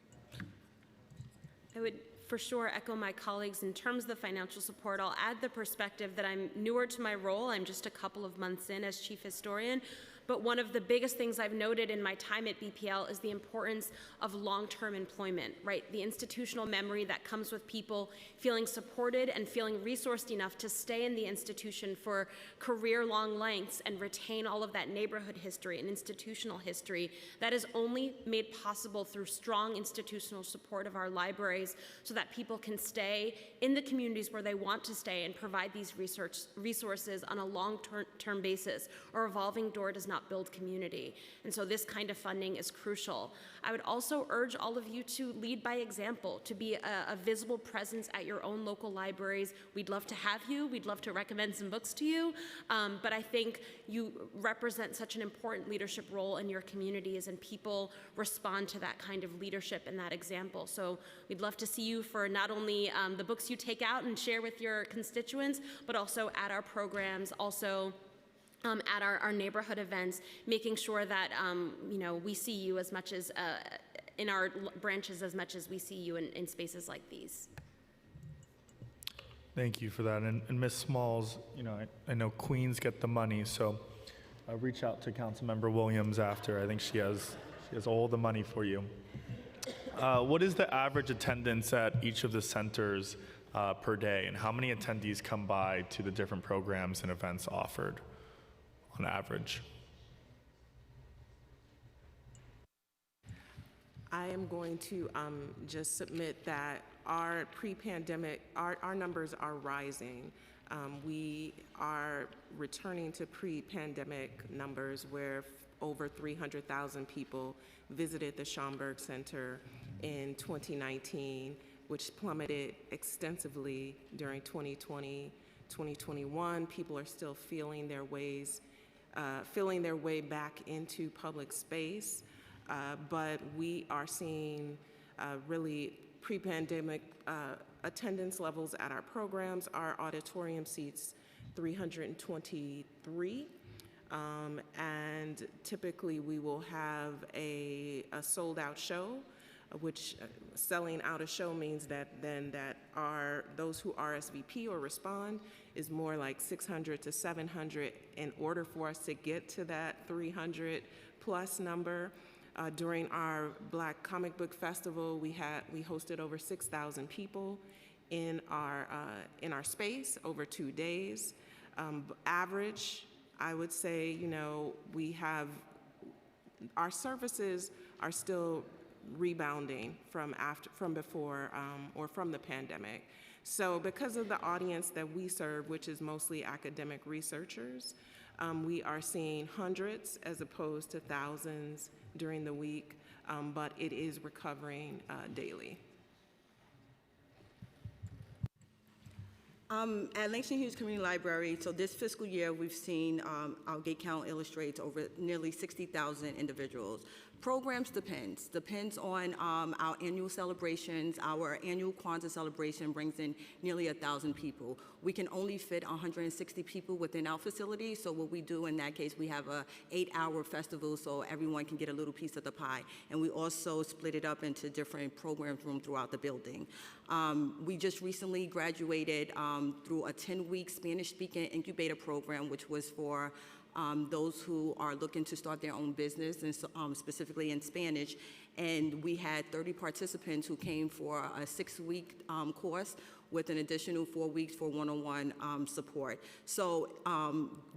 I would for sure echo my colleagues in terms of the financial support. I'll add the perspective that I'm newer to my role. I'm just a couple of months in as chief historian. But one of the biggest things I've noted in my time at BPL is the importance of long-term employment, right? The institutional memory that comes with people feeling supported and feeling resourced enough to stay in the institution for career-long lengths and retain all of that neighborhood history and institutional history. That is only made possible through strong institutional support of our libraries, so that people can stay in the communities where they want to stay and provide these resources on a long-term basis. A revolving door does not not build community. And so this kind of funding is crucial. I would also urge all of you to lead by example, to be a visible presence at your own local libraries. We'd love to have you. We'd love to recommend some books to you. But I think you represent such an important leadership role in your communities, and people respond to that kind of leadership and that example. So we'd love to see you for not only the books you take out and share with your constituents, but also at our programs, also at our neighborhood events, making sure that we see you as much as in our branches as much as we see you in spaces like these. Thank you for that. And Ms. Smalls, I know Queens get the money, so reach out to Councilmember Williams after. I think she has all the money for you. What is the average attendance at each of the centers per day, and how many attendees come by to the different programs and events offered on average? I am going to just submit that our pre-pandemic, our numbers are rising. We are returning to pre-pandemic numbers where over 300,000 people visited the Schomburg Center in 2019, which plummeted extensively during 2020, 2021. People are still feeling their way back into public space. But we are seeing really pre-pandemic attendance levels at our programs. Our auditorium seats 323, and typically we will have a sold-out show, which selling out a show means that those who RSVP or respond is more like 600 to 700 in order for us to get to that 300 plus number. During our Black Comic Book Festival, we hosted over 6,000 people in our space over 2 days. Average, I would say, we have our services are still rebounding from before or from the pandemic. So because of the audience that we serve, which is mostly academic researchers, we are seeing hundreds as opposed to thousands during the week, but it is recovering daily. At Langston Hughes Community Library, so this fiscal year, we've seen our gate count illustrates over nearly 60,000 individuals. Programs depends on our annual celebrations. Our annual Kwanzaa celebration brings in nearly 1,000 people. We can only fit 160 people within our facility, so what we do in that case, we have a 8-hour festival so everyone can get a little piece of the pie. And we also split it up into different program rooms throughout the building. We just recently graduated through a 10-week Spanish-speaking incubator program, which was for those who are looking to start their own business, and specifically in Spanish. And we had 30 participants who came for a 6-week course with an additional 4 weeks for one-on-one support. So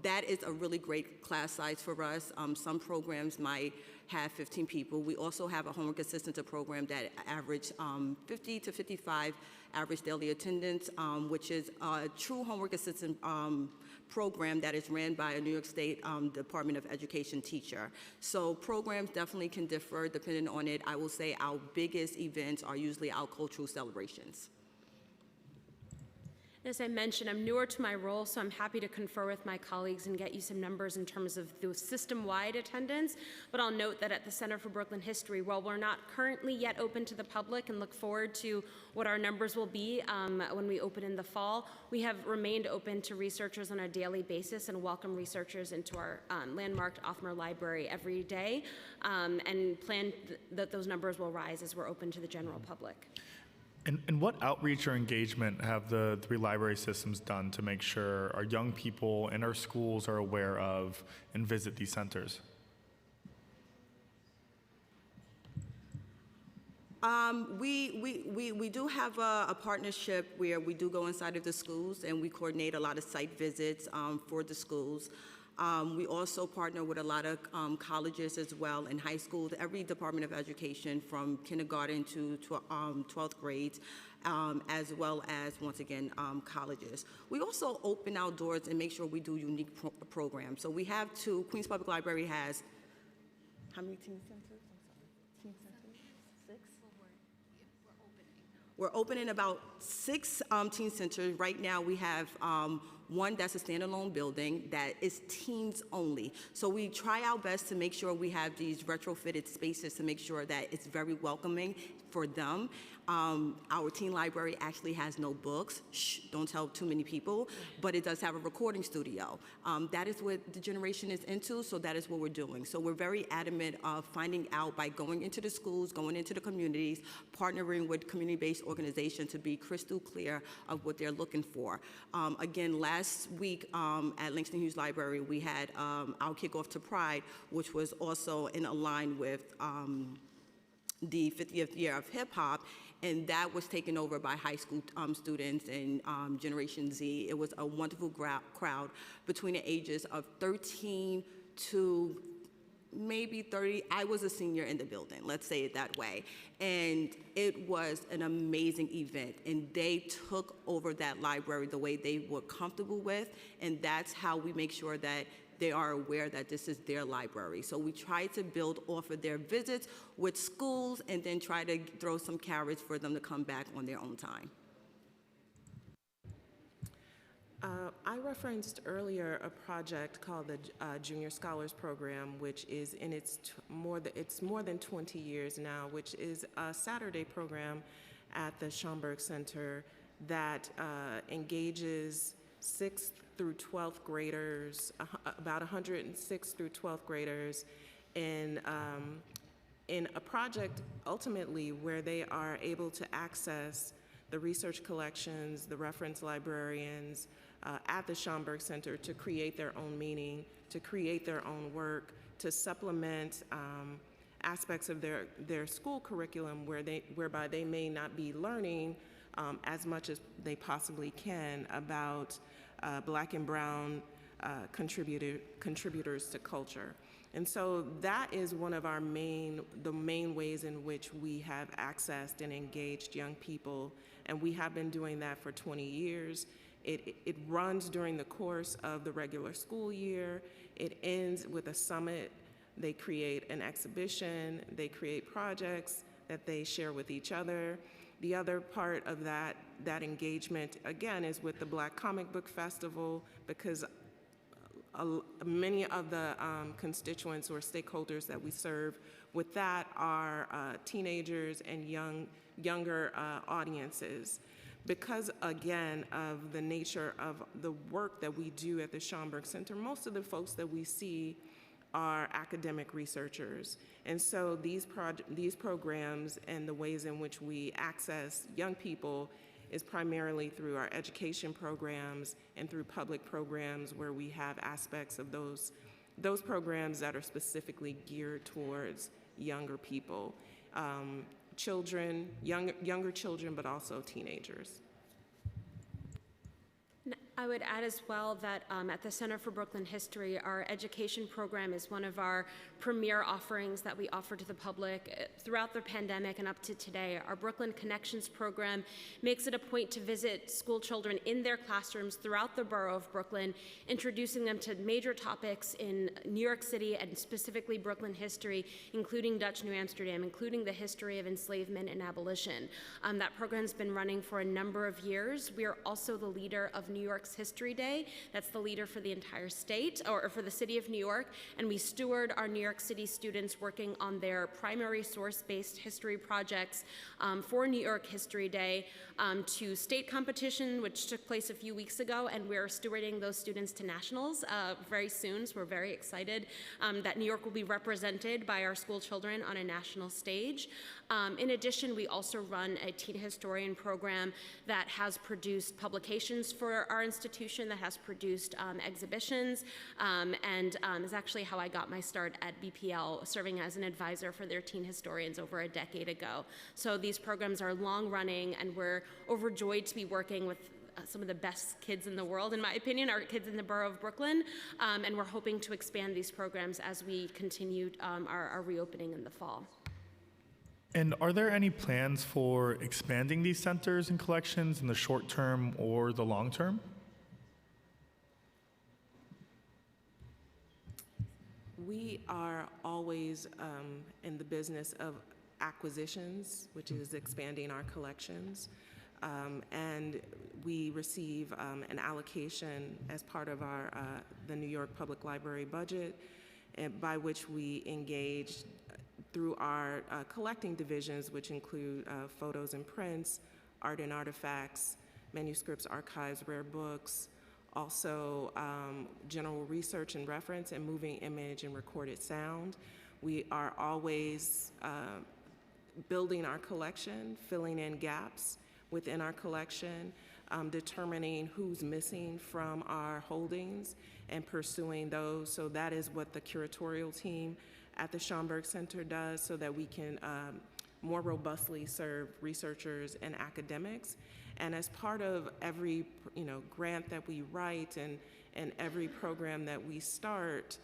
that is a really great class size for us. Some programs might have 15 people. We also have a homework assistance program that average 50 to 55 average daily attendance, which is a true homework assistance program that is ran by a New York State Department of Education teacher. So programs definitely can differ depending on it. I will say our biggest events are usually our cultural celebrations. As I mentioned, I'm newer to my role, so I'm happy to confer with my colleagues and get you some numbers in terms of the system-wide attendance. But I'll note that at the Center for Brooklyn History, while we're not currently yet open to the public and look forward to what our numbers will be when we open in the fall, we have remained open to researchers on a daily basis and welcome researchers into our landmarked Othmer Library every day, and plan that those numbers will rise as we're open to the general public. And what outreach or engagement have the 3 library systems done to make sure our young people in our schools are aware of and visit these centers? We do have a partnership where we do go inside of the schools and we coordinate a lot of site visits for the schools. We also partner with a lot of colleges as well and high schools, every Department of Education from kindergarten to 12th grades. as well as, once again, colleges. We also open our doors and make sure we do unique programs. So we have two. Queens Public Library has, how many teen centers? I'm sorry, teen centers? 6? We're opening about 6 teen centers. Right now we have one that's a standalone building that is teens only. So we try our best to make sure we have these retrofitted spaces to make sure that it's very welcoming for them. Our teen library actually has no books. Shh, don't tell too many people, but it does have a recording studio. That is what the generation is into, so that is what we're doing. So we're very adamant of finding out by going into the schools, going into the communities, partnering with community-based organizations to be crystal clear of what they're looking for. Again, last week at Langston Hughes Library, we had our kickoff to Pride, which was also in line with the 50th year of hip hop, and that was taken over by high school students and Generation Z. It was a wonderful crowd between the ages of 13 to maybe 30. I was a senior in the building, let's say it that way. And it was an amazing event, and they took over that library the way they were comfortable with, and that's how we make sure that they are aware that this is their library. So we try to build off of their visits with schools and then try to throw some carrots for them to come back on their own time. I referenced earlier a project called the Junior Scholars Program, which is in it's more than 20 years now, which is a Saturday program at the Schomburg Center that engages 6th through 12th graders, about 106 through 12th graders, in a project ultimately where they are able to access the research collections, the reference librarians at the Schomburg Center to create their own meaning, to create their own work, to supplement aspects of their school curriculum whereby they may not be learning as much as they possibly can about Black and Brown contributors to culture. And so that is one of the main ways in which we have accessed and engaged young people, and we have been doing that for 20 years. It runs during the course of the regular school year. It ends with a summit. They create an exhibition. They create projects that they share with each other. The other part of that engagement, again, is with the Black Comic Book Festival, because many of the constituents or stakeholders that we serve with that are teenagers and younger audiences. Because, again, of the nature of the work that we do at the Schomburg Center, most of the folks that we see are academic researchers. And so these programs and the ways in which we access young people is primarily through our education programs and through public programs where we have aspects of those programs that are specifically geared towards younger people, children, younger children, but also teenagers. I would add as well that at the Center for Brooklyn History, our education program is one of our premier offerings that we offer to the public throughout the pandemic and up to today. Our Brooklyn Connections program makes it a point to visit school children in their classrooms throughout the borough of Brooklyn, introducing them to major topics in New York City and specifically Brooklyn history, including Dutch New Amsterdam, including the history of enslavement and abolition. That program's been running for a number of years. We are also the leader of New York's History Day. That's the leader for the entire state, or for the city of New York, and we steward our New York City students working on their primary source-based history projects for New York History Day to state competition, which took place a few weeks ago, and we're stewarding those students to nationals very soon, so we're very excited that New York will be represented by our school children on a national stage. In addition, we also run a teen historian program that has produced publications for our institution, that has produced exhibitions, and is actually how I got my start at BPL, serving as an advisor for their teen historians over a decade ago. So these programs are long running, and we're overjoyed to be working with some of the best kids in the world, in my opinion, are kids in the borough of Brooklyn, and we're hoping to expand these programs as we continue our reopening in the fall. And are there any plans for expanding these centers and collections in the short term or the long term? We are always in the business of acquisitions, which is expanding our collections. And we receive an allocation as part of our the New York Public Library budget, by which we engage through our collecting divisions, which include photos and prints, art and artifacts, manuscripts, archives, rare books, also general research and reference, and moving image and recorded sound. We are always building our collection, filling in gaps within our collection, determining who's missing from our holdings and pursuing those. So that is what the curatorial team at the Schomburg Center does, so that we can more robustly serve researchers and academics. And as part of every grant that we write and every program that we start,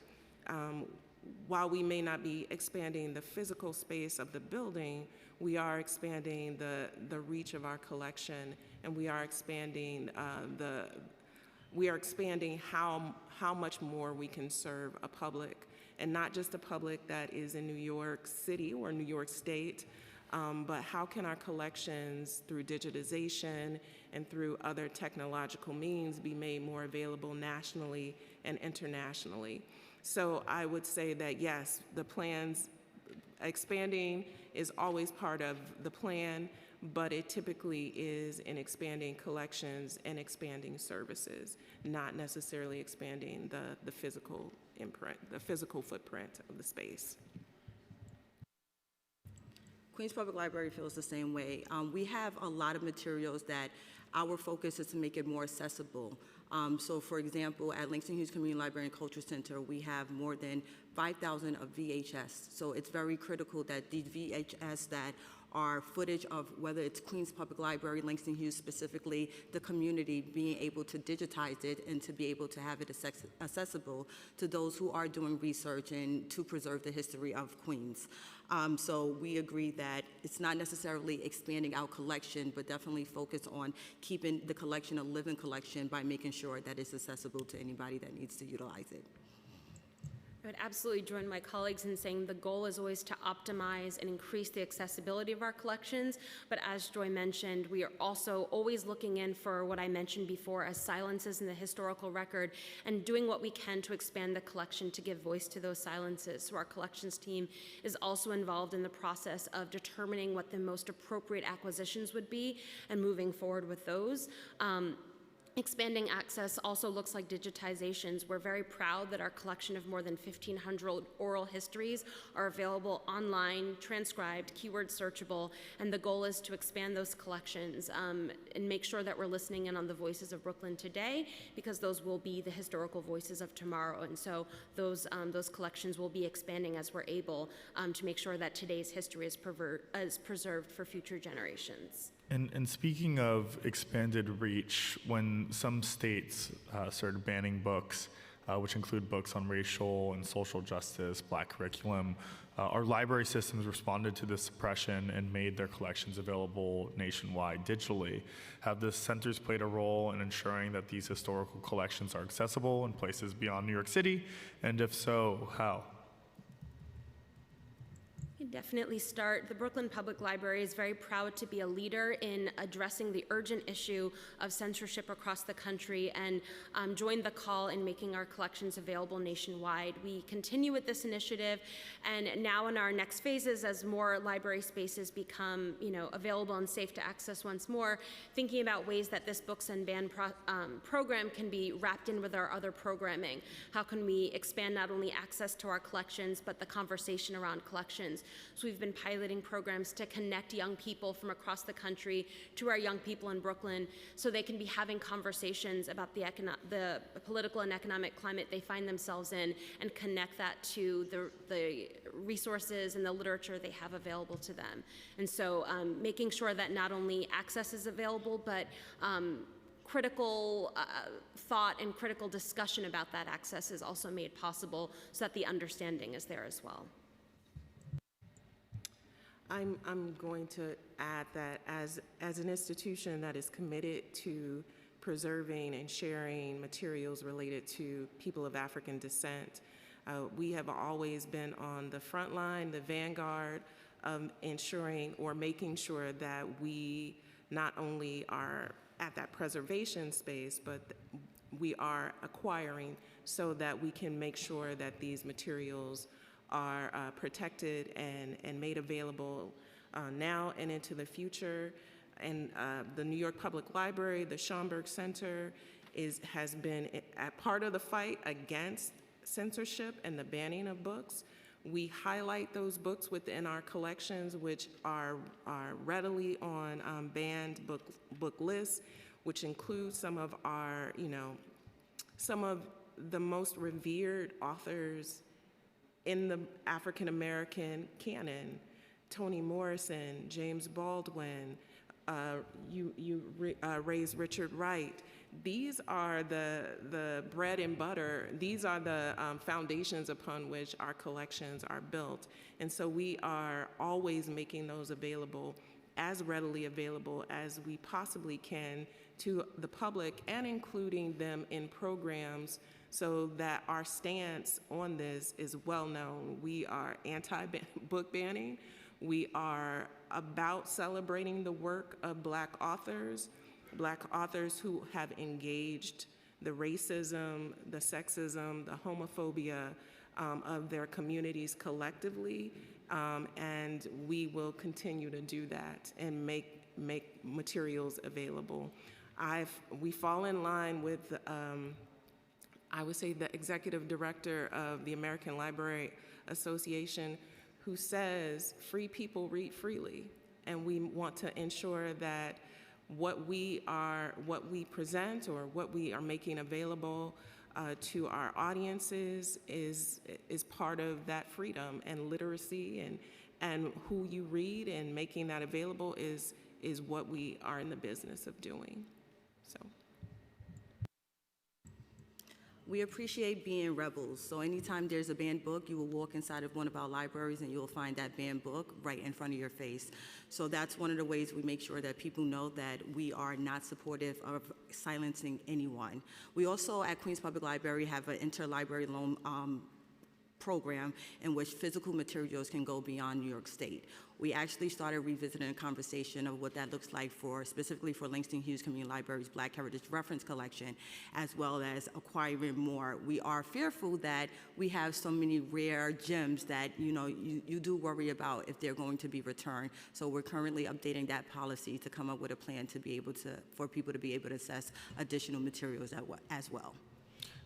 while we may not be expanding the physical space of the building, we are expanding the reach of our collection, and we are expanding how much more we can serve a public, and not just a public that is in New York City or New York State, but how can our collections, through digitization and through other technological means, be made more available nationally and internationally. So I would say that yes, the plans, expanding is always part of the plan, but it typically is in expanding collections and expanding services, not necessarily expanding the physical imprint, the physical footprint of the space. Queens Public Library feels the same way. We have a lot of materials that our focus is to make it more accessible. So for example, at Langston Hughes Community Library and Culture Center, we have more than 5,000 of VHS. So it's very critical that these VHS that are footage of, whether it's Queens Public Library, Langston Hughes specifically, the community being able to digitize it and to be able to have it accessible to those who are doing research and to preserve the history of Queens. So we agree that it's not necessarily expanding our collection, but definitely focus on keeping the collection a living collection by making sure that it's accessible to anybody that needs to utilize it. I would absolutely join my colleagues in saying the goal is always to optimize and increase the accessibility of our collections, but as Joy mentioned, we are also always looking in for what I mentioned before as silences in the historical record and doing what we can to expand the collection to give voice to those silences. So our collections team is also involved in the process of determining what the most appropriate acquisitions would be and moving forward with those. Expanding access also looks like digitizations. We're very proud that our collection of more than 1,500 oral histories are available online, transcribed, keyword searchable, and the goal is to expand those collections and make sure that we're listening in on the voices of Brooklyn today, because those will be the historical voices of tomorrow. And so those collections will be expanding as we're able to make sure that today's history is preserved for future generations. And speaking of expanded reach, when some states started banning books, which include books on racial and social justice, Black curriculum, our library systems responded to this suppression and made their collections available nationwide digitally. Have the centers played a role in ensuring that these historical collections are accessible in places beyond New York City? And if so, how? Definitely start. The Brooklyn Public Library is very proud to be a leader in addressing the urgent issue of censorship across the country and join the call in making our collections available nationwide. We continue with this initiative, and now in our next phases, as more library spaces become available and safe to access once more, thinking about ways that this Books and Ban program can be wrapped in with our other programming. How can we expand not only access to our collections, but the conversation around collections? So we've been piloting programs to connect young people from across the country to our young people in Brooklyn so they can be having conversations about the political and economic climate they find themselves in and connect that to the resources and the literature they have available to them. And so making sure that not only access is available, but critical thought and critical discussion about that access is also made possible so that the understanding is there as well. I'm going to add that as an institution that is committed to preserving and sharing materials related to people of African descent, we have always been on the front line, the vanguard of ensuring or making sure that we not only are at that preservation space, but we are acquiring so that we can make sure that these materials are protected and made available now and into the future. And the New York Public Library, the Schomburg Center, has been a part of the fight against censorship and the banning of books. We highlight those books within our collections, which are readily on banned book lists, which include some of our, some of the most revered authors in the African American canon: Toni Morrison, James Baldwin, you raised Richard Wright. These are the bread and butter. These are the foundations upon which our collections are built. And so we are always making those available, as readily available as we possibly can to the public, and including them in programs so that our stance on this is well known. We are anti-book banning. We are about celebrating the work of Black authors who have engaged the racism, the sexism, the homophobia of their communities collectively, and we will continue to do that and make materials available. We fall in line with, I would say, the executive director of the American Library Association, who says free people read freely, and we want to ensure that what we present or what we are making available to our audiences is part of that freedom and literacy, and who you read and making that available is what we are in the business of doing. So. We appreciate being rebels. So anytime there's a banned book, you will walk inside of one of our libraries and you will find that banned book right in front of your face. So that's one of the ways we make sure that people know that we are not supportive of silencing anyone. We also at Queens Public Library have an interlibrary loan program in which physical materials can go beyond New York State. We actually started revisiting a conversation of what that looks like specifically for Langston Hughes Community Library's Black Heritage Reference Collection, as well as acquiring more. We are fearful that we have so many rare gems that you do worry about if they're going to be returned. So we're currently updating that policy to come up with a plan to be able to, for people to be able to access additional materials as well.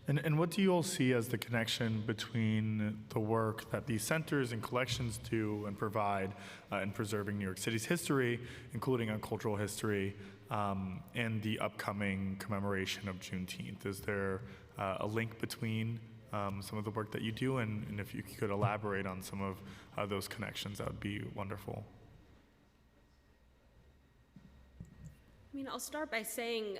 And what do you all see as the connection between the work that these centers and collections do and provide in preserving New York City's history, including on cultural history, and the upcoming commemoration of Juneteenth? Is there a link between some of the work that you do, and if you could elaborate on some of those connections, that would be wonderful. I'll start by saying,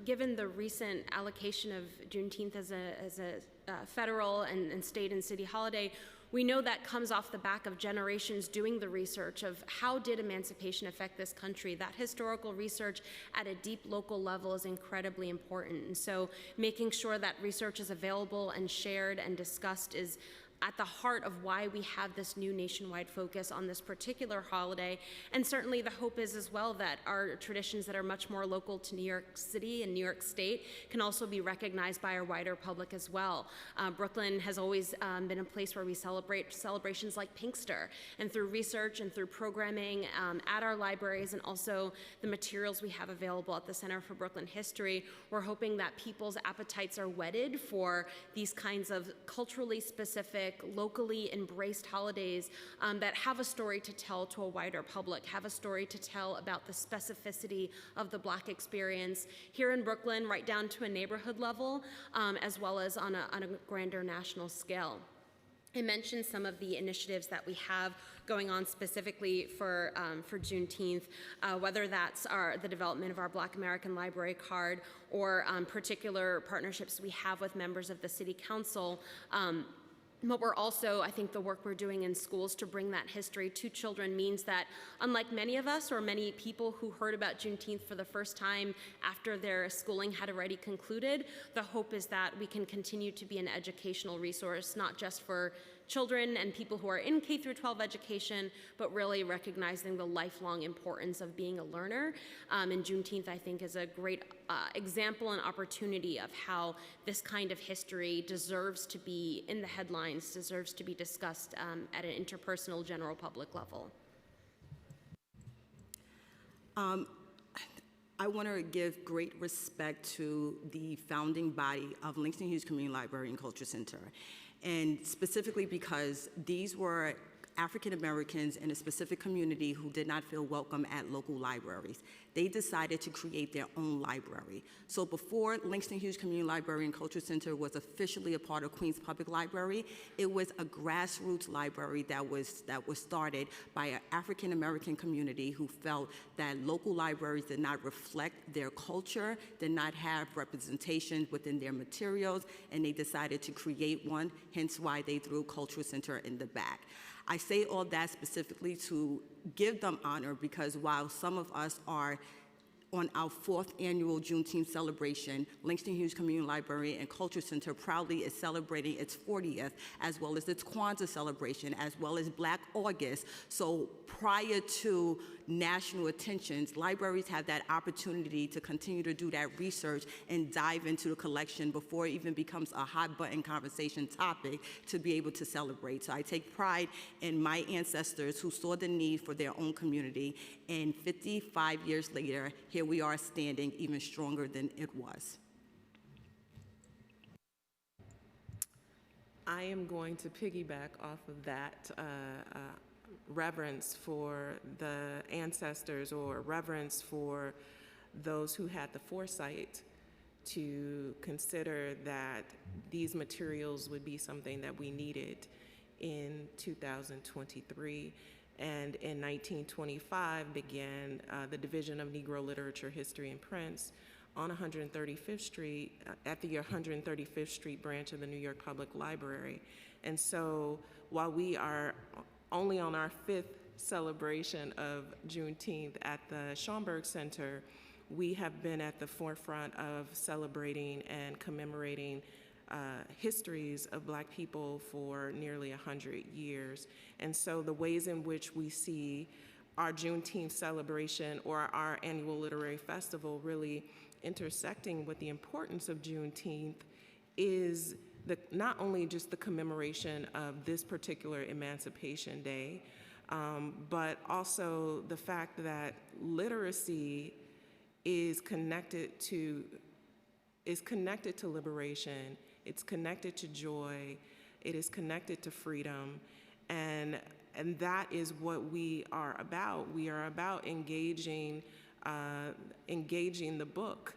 given the recent allocation of Juneteenth as a federal and state and city holiday, we know that comes off the back of generations doing the research of how did emancipation affect this country. That historical research at a deep local level is incredibly important. And so making sure that research is available and shared and discussed is at the heart of why we have this new nationwide focus on this particular holiday. And certainly the hope is as well that our traditions that are much more local to New York City and New York State can also be recognized by our wider public as well. Brooklyn has always been a place where we celebrate celebrations like Pinkster, and through research and through programming at our libraries and also the materials we have available at the Center for Brooklyn History, we're hoping that people's appetites are whetted for these kinds of culturally specific, locally embraced holidays that have a story to tell to a wider public, have a story to tell about the specificity of the Black experience here in Brooklyn, right down to a neighborhood level, as well as on a grander national scale. I mentioned some of the initiatives that we have going on specifically for Juneteenth, whether that's the development of our Black American Library card or particular partnerships we have with members of the City Council. But we're also, I think the work we're doing in schools to bring that history to children means that, unlike many of us or many people who heard about Juneteenth for the first time after their schooling had already concluded, the hope is that we can continue to be an educational resource, not just for children and people who are in K through 12 education, but really recognizing the lifelong importance of being a learner. And Juneteenth, I think, is a great example and opportunity of how this kind of history deserves to be in the headlines, deserves to be discussed at an interpersonal general public level. I want to give great respect to the founding body of Langston Hughes Community Library and Culture Center, and specifically because these were African Americans in a specific community who did not feel welcome at local libraries. They decided to create their own library. So before Langston Hughes Community Library and Culture Center was officially a part of Queens Public Library, it was a grassroots library that was started by an African American community who felt that local libraries did not reflect their culture, did not have representation within their materials, and they decided to create one, hence why they threw Culture Center in the back. I say all that specifically to give them honor because while some of us are on our 4th annual Juneteenth celebration, Langston Hughes Community Library and Culture Center proudly is celebrating its 40th, as well as its Kwanzaa celebration, as well as Black August. So prior to national attentions, libraries have that opportunity to continue to do that research and dive into the collection before it even becomes a hot button conversation topic to be able to celebrate. So I take pride in my ancestors who saw the need for their own community, and 55 years later, here we are standing even stronger than it was. I am going to piggyback off of that reverence for the ancestors, or reverence for those who had the foresight to consider that these materials would be something that we needed in 2023. And in 1925 began the Division of Negro Literature, History, and Prints on 135th Street, at the 135th Street branch of the New York Public Library. And so while we are only on our 5th celebration of Juneteenth at the Schomburg Center, we have been at the forefront of celebrating and commemorating histories of Black people for nearly 100 years. And so the ways in which we see our Juneteenth celebration or our annual literary festival really intersecting with the importance of Juneteenth is not only just the commemoration of this particular Emancipation Day, but also the fact that literacy is connected to liberation, it's connected to joy, it is connected to freedom, and that is what we are about. We are about engaging the book,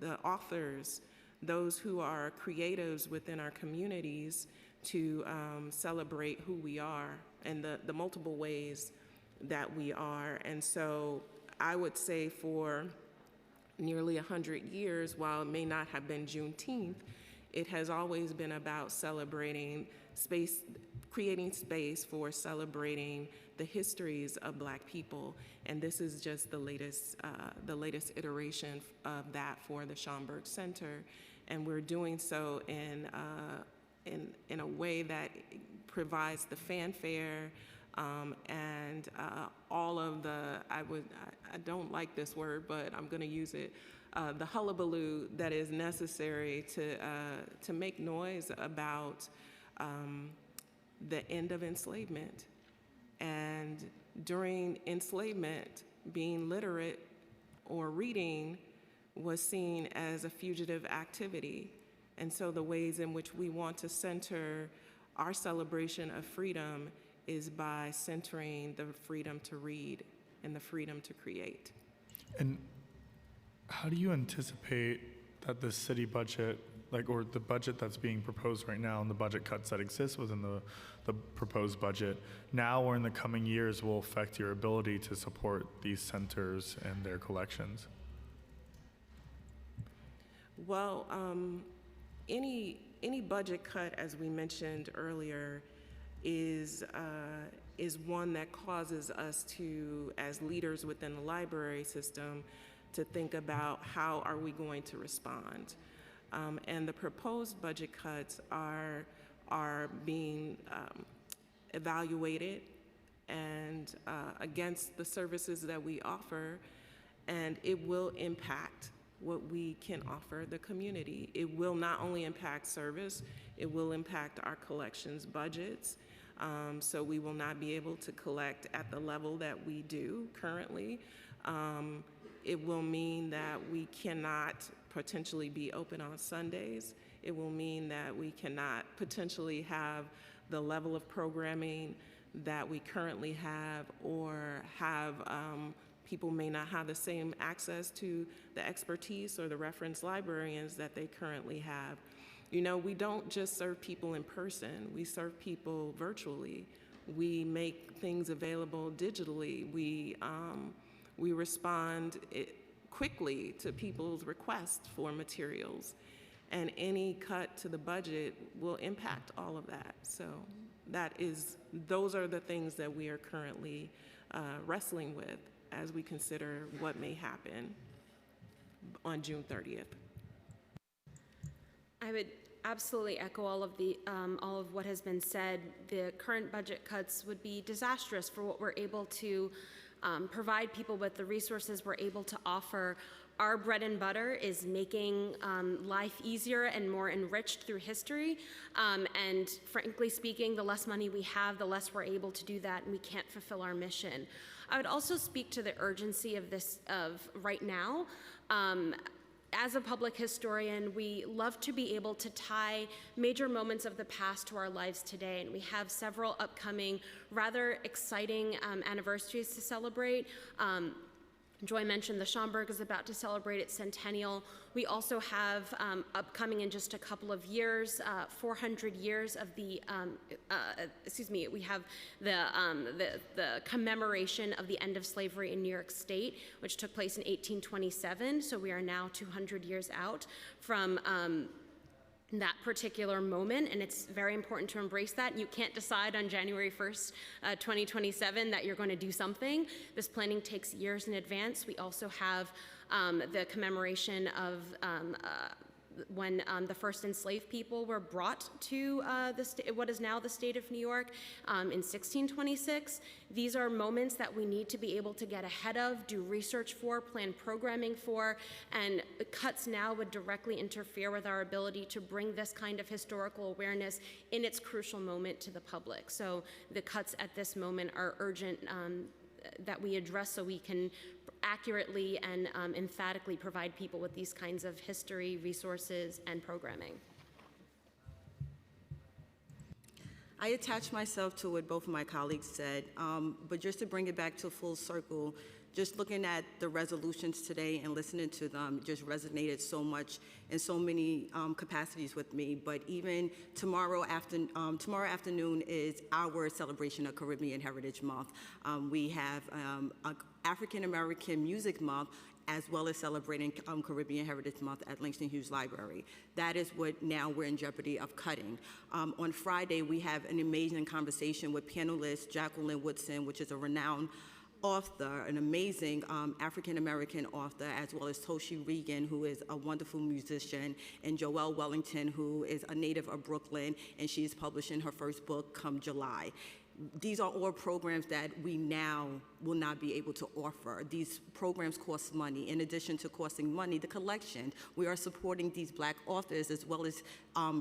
the authors, those who are creatives within our communities to celebrate who we are and the multiple ways that we are. And so I would say for nearly 100 years, while it may not have been Juneteenth, it has always been about celebrating space, creating space for celebrating the histories of Black people. And this is just the latest iteration of that for the Schomburg Center. And we're doing so in a way that provides the fanfare and all of the, I don't like this word, but I'm gonna use it, the hullabaloo that is necessary to make noise about the end of enslavement. And during enslavement, being literate or reading was seen as a fugitive activity. And so the ways in which we want to center our celebration of freedom is by centering the freedom to read and the freedom to create. And how do you anticipate that the city budget, or the budget that's being proposed right now and the budget cuts that exist within the proposed budget, now or in the coming years, will affect your ability to support these centers and their collections? Well, any any budget cut, as we mentioned earlier, is one that causes us to, as leaders within the library system, to think about how are we going to respond. And the proposed budget cuts are being evaluated and against the services that we offer, and it will impact what we can offer the community. It will not only impact service, it will impact our collections budgets. So we will not be able to collect at the level that we do currently. It will mean that we cannot potentially be open on Sundays. It will mean that we cannot potentially have the level of programming that we currently have, or have people may not have the same access to the expertise or the reference librarians that they currently have. You know, we don't just serve people in person, we serve people virtually. We make things available digitally. We respond quickly to people's requests for materials. And any cut to the budget will impact all of that. So those are the things that we are currently wrestling with as we consider what may happen on June 30th. I would absolutely echo all of what has been said. The current budget cuts would be disastrous for what we're able to provide people with, the resources we're able to offer. Our bread and butter is making life easier and more enriched through history. And frankly speaking, the less money we have, the less we're able to do that, and we can't fulfill our mission. I would also speak to the urgency of this, of right now. As a public historian, we love to be able to tie major moments of the past to our lives today, and we have several upcoming rather exciting anniversaries to celebrate. Joy mentioned the Schomburg is about to celebrate its centennial. We also have upcoming in just a couple of years, 400 years of the, we have the commemoration of the end of slavery in New York State, which took place in 1827. So we are now 200 years out from that particular moment, and it's very important to embrace that. You can't decide on January 1st, 2027 that you're going to do something. This planning takes years in advance. We also have the commemoration of when the first enslaved people were brought to what is now the state of New York in 1626. These are moments that we need to be able to get ahead of, do research for, plan programming for, and cuts now would directly interfere with our ability to bring this kind of historical awareness in its crucial moment to the public. So the cuts at this moment are urgent that we address so we can accurately and emphatically provide people with these kinds of history, resources, and programming. I attach myself to what both of my colleagues said, but just to bring it back to full circle, just looking at the resolutions today and listening to them just resonated so much in so many capacities with me. But even tomorrow afternoon is our celebration of Caribbean Heritage Month. We have African American Music Month, as well as celebrating Caribbean Heritage Month at Langston Hughes Library. That is what now we're in jeopardy of cutting. On Friday, we have an amazing conversation with pianist Jacqueline Woodson, which is a renowned author, an amazing African-American author, as well as Toshi Regan, who is a wonderful musician, and Joelle Wellington, who is a native of Brooklyn, and she's publishing her first book come July. These are all programs that we now will not be able to offer. These programs cost money. In addition to costing money, the collection, we are supporting these Black authors as well as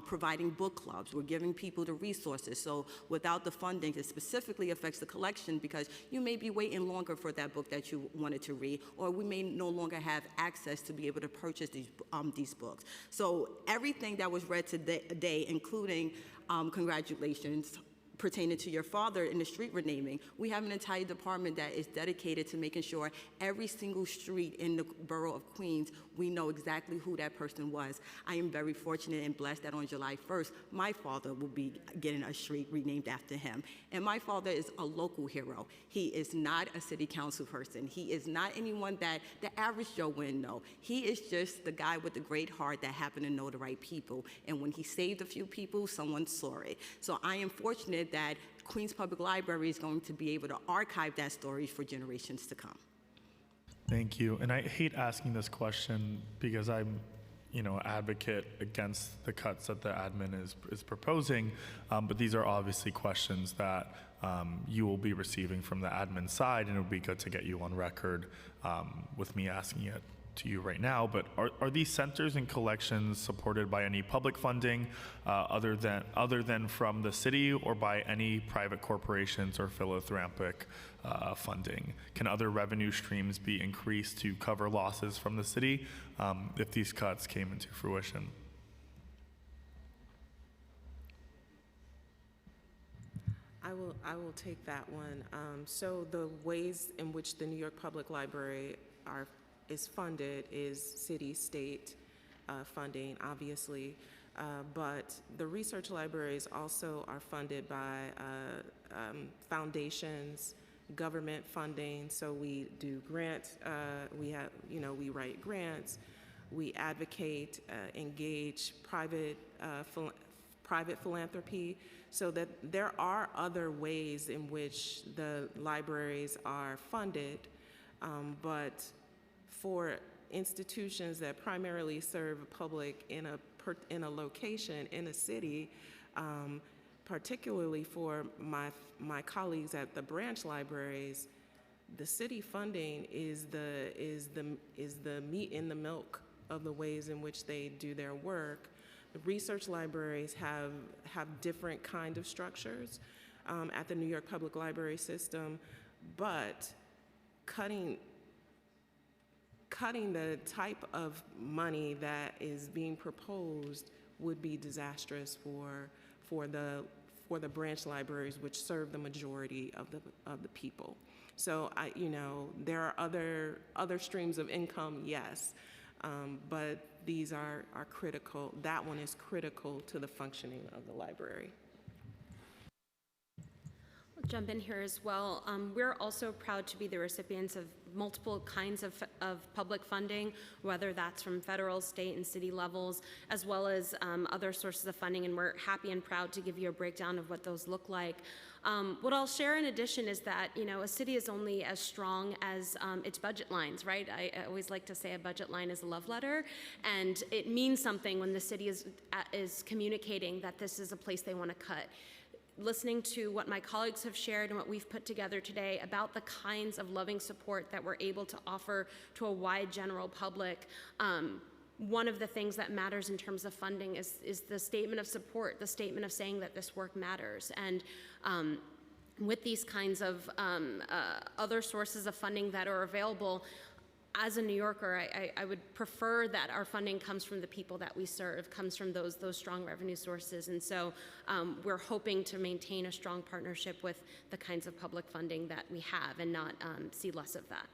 providing book clubs. We're giving people the resources. So without the funding, it specifically affects the collection because you may be waiting longer for that book that you wanted to read, or we may no longer have access to be able to purchase these books. So everything that was read today, including congratulations, pertaining to your father in the street renaming. We have an entire department that is dedicated to making sure every single street in the borough of Queens, we know exactly who that person was. I am very fortunate and blessed that on July 1st, my father will be getting a street renamed after him. And my father is a local hero. He is not a city council person. He is not anyone that the average Joe wouldn't know. He is just the guy with the great heart that happened to know the right people. And when he saved a few people, someone saw it. So I am fortunate that Queens Public Library is going to be able to archive that story for generations to come. Thank you. And I hate asking this question because I'm, advocate against the cuts that the admin is proposing, but these are obviously questions that you will be receiving from the admin side, and it would be good to get you on record with me asking it to you right now. But are these centers and collections supported by any public funding other than from the city, or by any private corporations or philanthropic funding? Can other revenue streams be increased to cover losses from the city if these cuts came into fruition? I will take that one. So the ways in which the New York Public Library is funded is city-state funding, obviously, but the research libraries also are funded by foundations, government funding. So we do grants. We write grants. We advocate, engage private philanthropy, so that there are other ways in which the libraries are funded, but for institutions that primarily serve the public in a location, in a city, particularly for my colleagues at the branch libraries, the city funding is the meat in the milk of the ways in which they do their work. The research libraries have different kind of structures at the New York Public Library system, but cutting the type of money that is being proposed would be disastrous for the branch libraries, which serve the majority of the people. So there are other streams of income, yes, but these are critical. That one is critical to the functioning of the library. I'll jump in here as well. We're also proud to be the recipients of multiple kinds of public funding, whether that's from federal, state, and city levels, as well as other sources of funding, and we're happy and proud to give you a breakdown of what those look like. What I'll share in addition is that, a city is only as strong as its budget lines, right? I always like to say a budget line is a love letter, and it means something when the city is communicating that this is a place they want to cut. Listening to what my colleagues have shared and what we've put together today about the kinds of loving support that we're able to offer to a wide general public, one of the things that matters in terms of funding is the statement of support, the statement of saying that this work matters. And with these kinds of other sources of funding that are available, as a New Yorker, I would prefer that our funding comes from the people that we serve, comes from those strong revenue sources. And so we're hoping to maintain a strong partnership with the kinds of public funding that we have and not see less of that.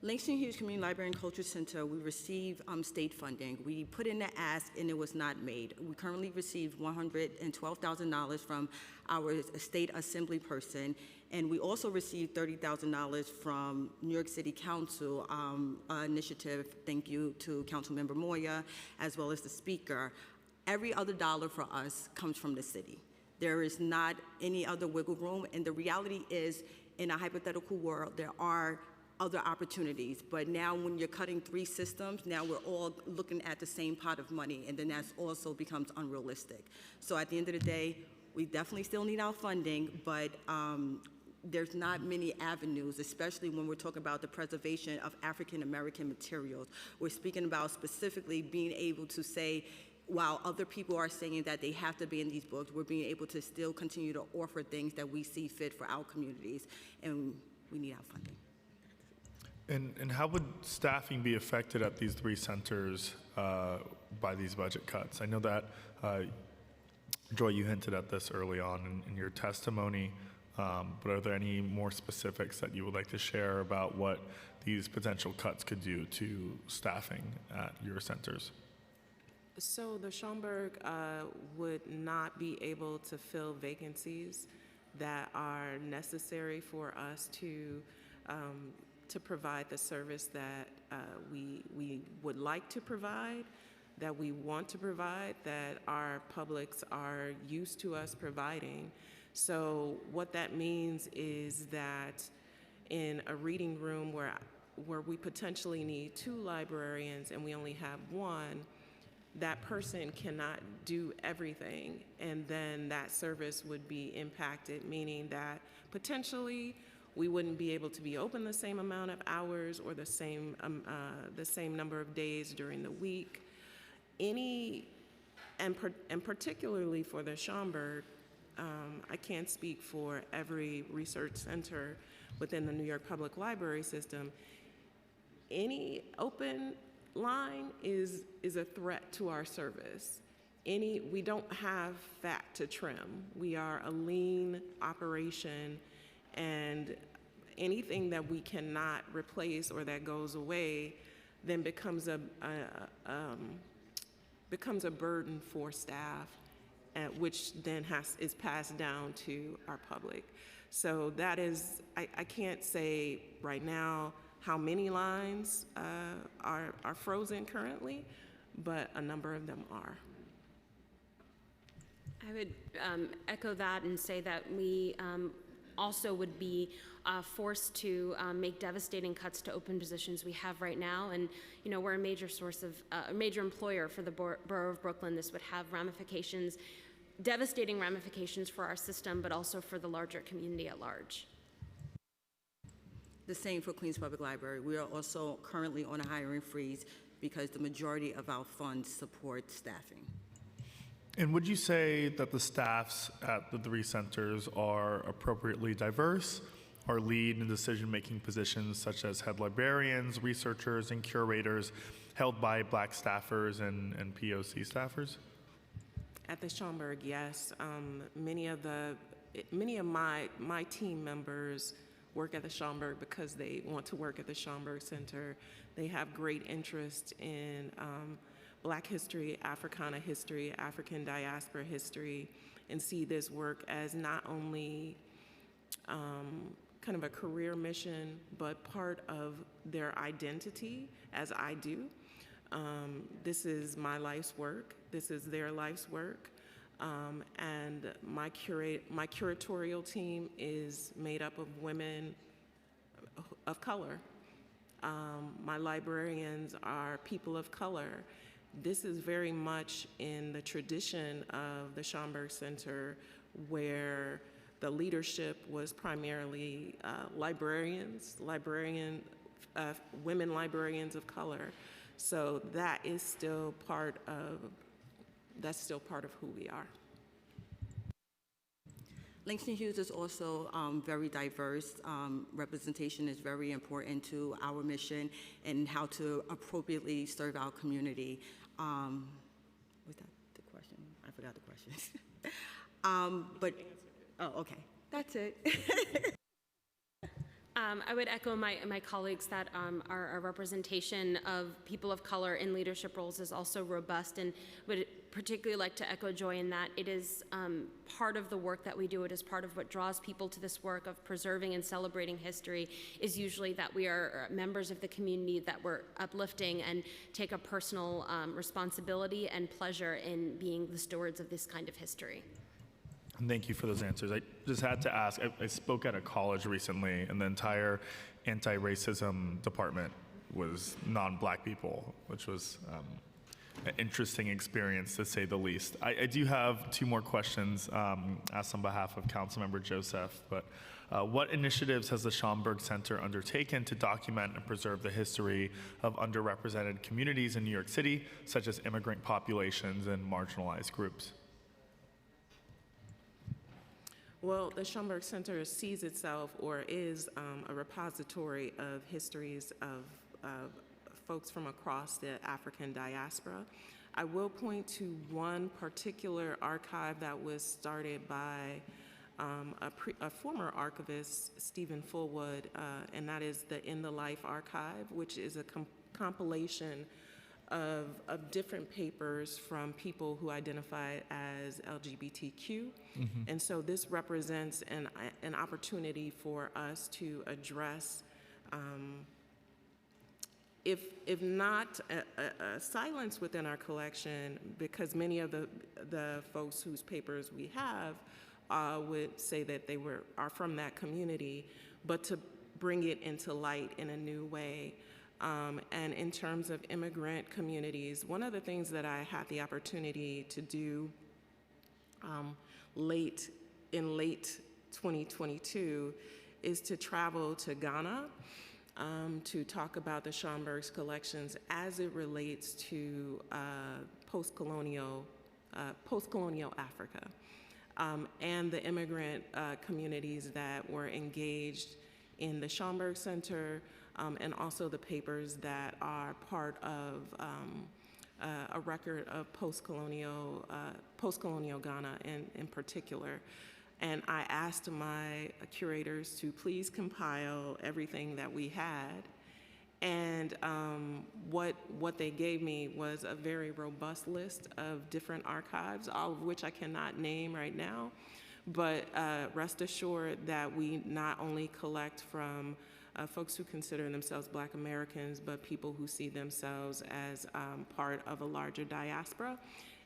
Langston Hughes Community Library and Culture Center, we receive state funding. We put in the ask and it was not made. We currently receive $112,000 from our state assembly person, and we also received $30,000 from New York City Council initiative. Thank you to Councilmember Moya, as well as the speaker. Every other dollar for us comes from the city. There is not any other wiggle room, and the reality is, in a hypothetical world, there are other opportunities, but now when you're cutting 3 systems, now we're all looking at the same pot of money, and then that also becomes unrealistic. So at the end of the day, we definitely still need our funding, but there's not many avenues, especially when we're talking about the preservation of African American materials. We're speaking about specifically being able to say, while other people are saying that they have to be in these books, we're being able to still continue to offer things that we see fit for our communities, and we need our funding. And how would staffing be affected at these 3 centers by these budget cuts? I know that Joy, you hinted at this early on in your testimony, but are there any more specifics that you would like to share about what these potential cuts could do to staffing at your centers? So the Schaumburg would not be able to fill vacancies that are necessary for us to provide the service that we would like to provide, that we want to provide, that our publics are used to us providing. So what that means is that in a reading room where we potentially need 2 librarians and we only have 1, that person cannot do everything, and then that service would be impacted, meaning that potentially we wouldn't be able to be open the same amount of hours or the same number of days during the week. And particularly for the Schaumburg, I can't speak for every research center within the New York Public Library system. Any open line is a threat to our service. We don't have fat to trim. We are a lean operation, and anything that we cannot replace or that goes away then becomes a burden for staff, which then is passed down to our public. So that is, I can't say right now how many lines are frozen currently, but a number of them are. I would echo that and say that we also would be forced to make devastating cuts to open positions we have right now. And, you know, we're a major source of, a major employer for the Borough of Brooklyn. This would have ramifications, devastating ramifications for our system, but also for the larger community at large. The same for Queens Public Library. We are also currently on a hiring freeze because the majority of our funds support staffing. And would you say that the staffs at the 3 centers are appropriately diverse, or lead in decision-making positions such as head librarians, researchers, and curators held by Black staffers and POC staffers? At the Schaumburg, yes. Many of my team members work at the Schaumburg because they want to work at the Schaumburg Center. They have great interest in Black history, Africana history, African diaspora history, and see this work as not only kind of a career mission, but part of their identity, as I do. This is my life's work. This is their life's work. And my curatorial team is made up of women of color. My librarians are people of color. This is very much in the tradition of the Schaumburg Center, where the leadership was primarily women librarians of color. So that's still part of who we are. Langston Hughes is also very diverse. Representation is very important to our mission and how to appropriately serve our community. Was that the question? I forgot the question. Oh, okay, that's it. I would echo my colleagues that our representation of people of color in leadership roles is also robust, and would particularly like to echo Joy in that it is part of the work that we do. It is part of what draws people to this work of preserving and celebrating history, is usually that we are members of the community that we're uplifting and take a personal responsibility and pleasure in being the stewards of this kind of history. Thank you for those answers. I just had to ask, I spoke at a college recently, and the entire anti-racism department was non-Black people, which was an interesting experience, to say the least. I do have 2 more questions asked on behalf of Councilmember Joseph, but what initiatives has the Schaumburg Center undertaken to document and preserve the history of underrepresented communities in New York City, such as immigrant populations and marginalized groups? Well, the Schaumburg Center sees itself, or is a repository of histories of folks from across the African diaspora. I will point to one particular archive that was started by a former archivist, Stephen Fullwood, and that is the In the Life Archive, which is a compilation of different papers from people who identify as LGBTQ. And so this represents an opportunity for us to address, if not a silence within our collection, because many of the folks whose papers we have would say that they are from that community, but to bring it into light in a new way. And in terms of immigrant communities, one of the things that I had the opportunity to do late 2022 is to travel to Ghana to talk about the Schomburg's collections as it relates to post-colonial Africa and the immigrant communities that were engaged in the Schomburg Center, and also the papers that are part of a record of post-colonial Ghana in particular. And I asked my curators to please compile everything that we had. And what they gave me was a very robust list of different archives, all of which I cannot name right now. But rest assured that we not only collect from folks who consider themselves Black Americans, but people who see themselves as part of a larger diaspora,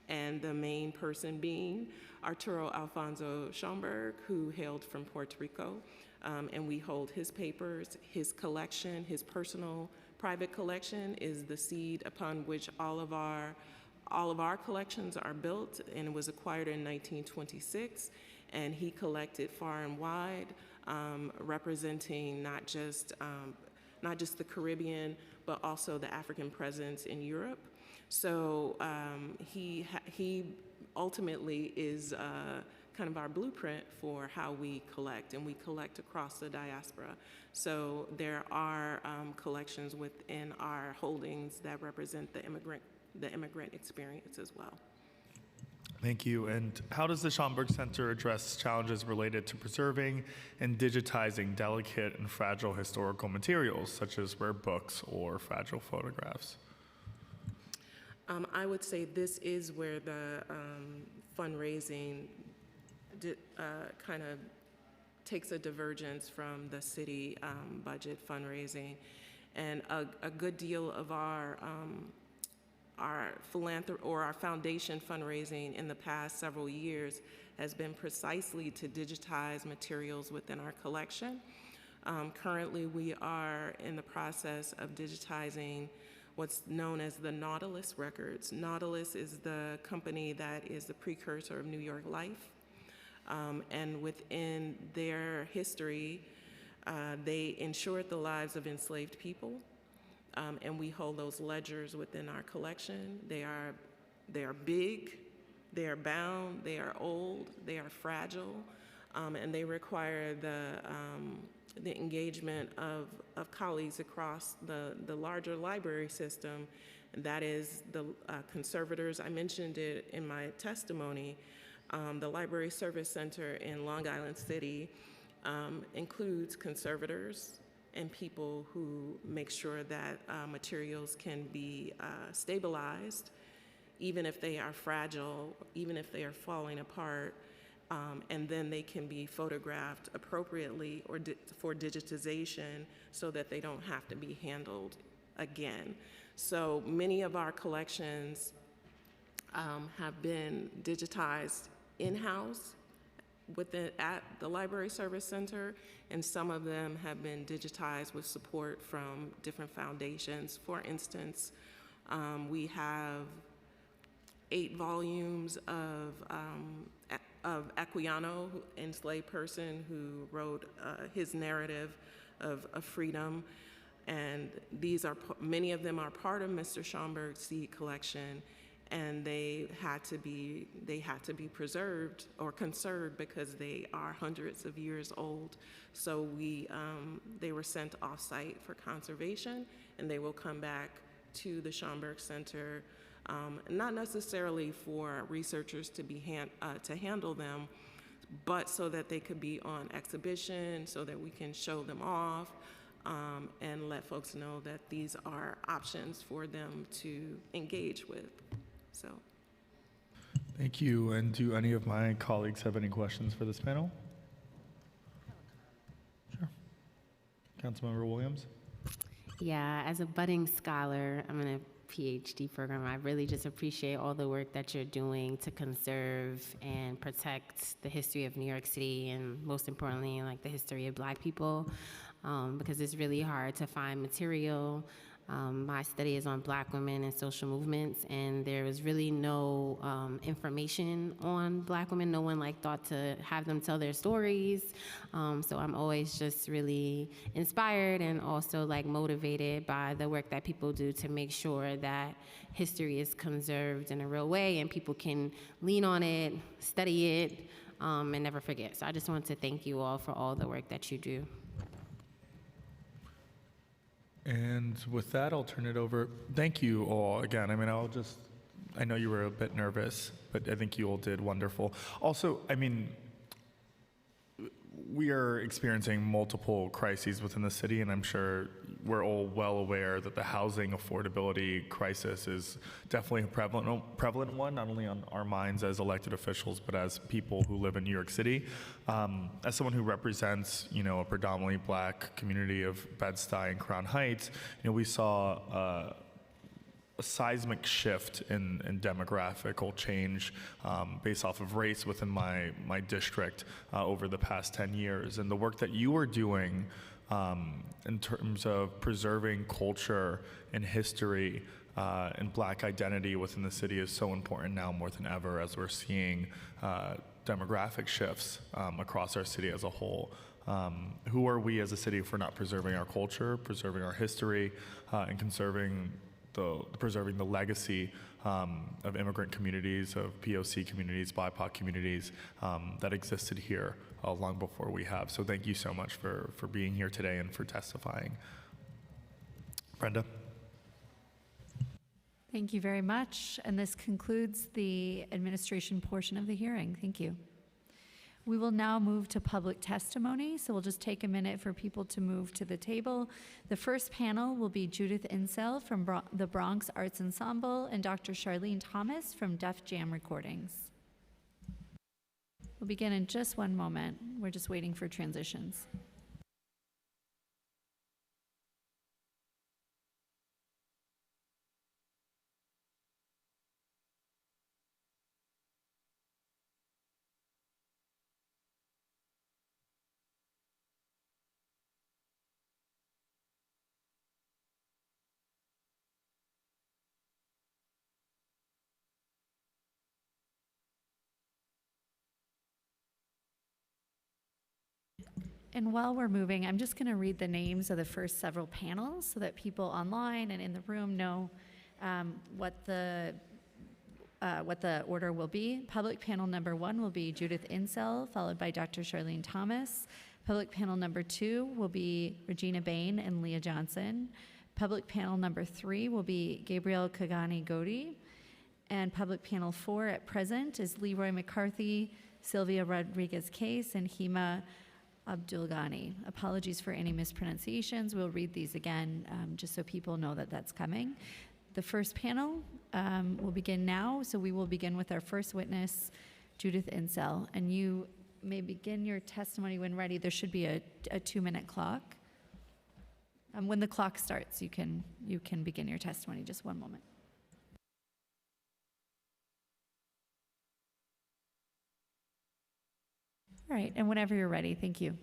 and the main person being Arturo Alfonso Schomburg, who hailed from Puerto Rico. And we hold his papers, his collection, his personal private collection is the seed upon which all of our collections are built, and it was acquired in 1926. And he collected far and wide, representing not just the Caribbean, but also the African presence in Europe. So he ultimately is kind of our blueprint for how we collect, and we collect across the diaspora. So there are collections within our holdings that represent the immigrant experience as well. Thank you. And how does the Schomburg Center address challenges related to preserving and digitizing delicate and fragile historical materials, such as rare books or fragile photographs? I would say this is where the fundraising kind of takes a divergence from the city budget fundraising. And a good deal of our foundation fundraising in the past several years has been precisely to digitize materials within our collection. Currently, we are in the process of digitizing what's known as the Nautilus records. Nautilus is the company that is the precursor of New York Life. And within their history, they insured the lives of enslaved people. And we hold those ledgers within our collection. They are big, they are bound, they are old, they are fragile, and they require the engagement of colleagues across the larger library system. And that is the conservators. I mentioned it in my testimony. The Library Service Center in Long Island City includes conservators and people who make sure that materials can be stabilized, even if they are fragile, even if they are falling apart, and then they can be photographed appropriately or for digitization so that they don't have to be handled again. So many of our collections have been digitized in-house at the Library Service Center, and some of them have been digitized with support from different foundations. For instance, we have 8 volumes of Equiano, enslaved person who wrote his narrative of freedom, and many of them are part of Mr. Schomburg's seed collection. And they had to be preserved or conserved because they are hundreds of years old. So they were sent off-site for conservation, and they will come back to the Schomburg Center not necessarily for researchers to to handle them, but so that they could be on exhibition, so that we can show them off, and let folks know that these are options for them to engage with. So, Thank you. And do any of my colleagues have any questions for this panel? Sure. Councilmember Williams? Yeah, as a budding scholar, I'm in a PhD program. I really just appreciate all the work that you're doing to conserve and protect the history of New York City, and most importantly, like the history of Black people, because it's really hard to find material. My study is on Black women and social movements, and there was really no information on Black women. No one thought to have them tell their stories. So I'm always just really inspired and also motivated by the work that people do to make sure that history is conserved in a real way and people can lean on it, study it, and never forget. So I just want to thank you all for all the work that you do. And with that, I'll turn it over. Thank you all again. I mean, I know you were a bit nervous, but I think you all did wonderful. Also, I mean, we are experiencing multiple crises within the city, and I'm sure we're all well aware that the housing affordability crisis is definitely a prevalent one, not only on our minds as elected officials, but as people who live in New York City. As someone who represents, a predominantly Black community of Bed-Stuy and Crown Heights, we saw a seismic shift in demographical change based off of race within my district over the past 10 years. And the work that you are doing in terms of preserving culture and history and Black identity within the city is so important now more than ever, as we're seeing demographic shifts across our city as a whole. Who are we as a city if we're not preserving our culture, preserving our history, and preserving the legacy of immigrant communities, of POC communities, BIPOC communities that existed here long before we have. So thank you so much for being here today and for testifying. Brenda? Thank you very much. And this concludes the administration portion of the hearing. Thank you. We will now move to public testimony, so we'll just take a minute for people to move to the table. The first panel will be Judith Insel from the Bronx Arts Ensemble and Dr. Charlene Thomas from Def Jam Recordings. We'll begin in just one moment. We're just waiting for transitions. And while we're moving, I'm just going to read the names of the first several panels so that people online and in the room know what the order will be. Public panel number 1 will be Judith Insel, followed by Dr. Charlene Thomas. Public panel number 2 will be Regina Bain and Leah Johnson. Public panel number 3 will be Gabriel Kagani-Godi. And public panel 4 at present is Leroy McCarthy, Sylvia Rodriguez-Case, and Hima Abdulghani. Apologies for any mispronunciations. We'll read these again just so people know that that's coming. The first panel will begin now, so we will begin with our first witness, Judith Insel. And you may begin your testimony when ready. There should be a 2-minute clock. When the clock starts, you can begin your testimony. Just one moment. All right, and whenever you're ready, thank you.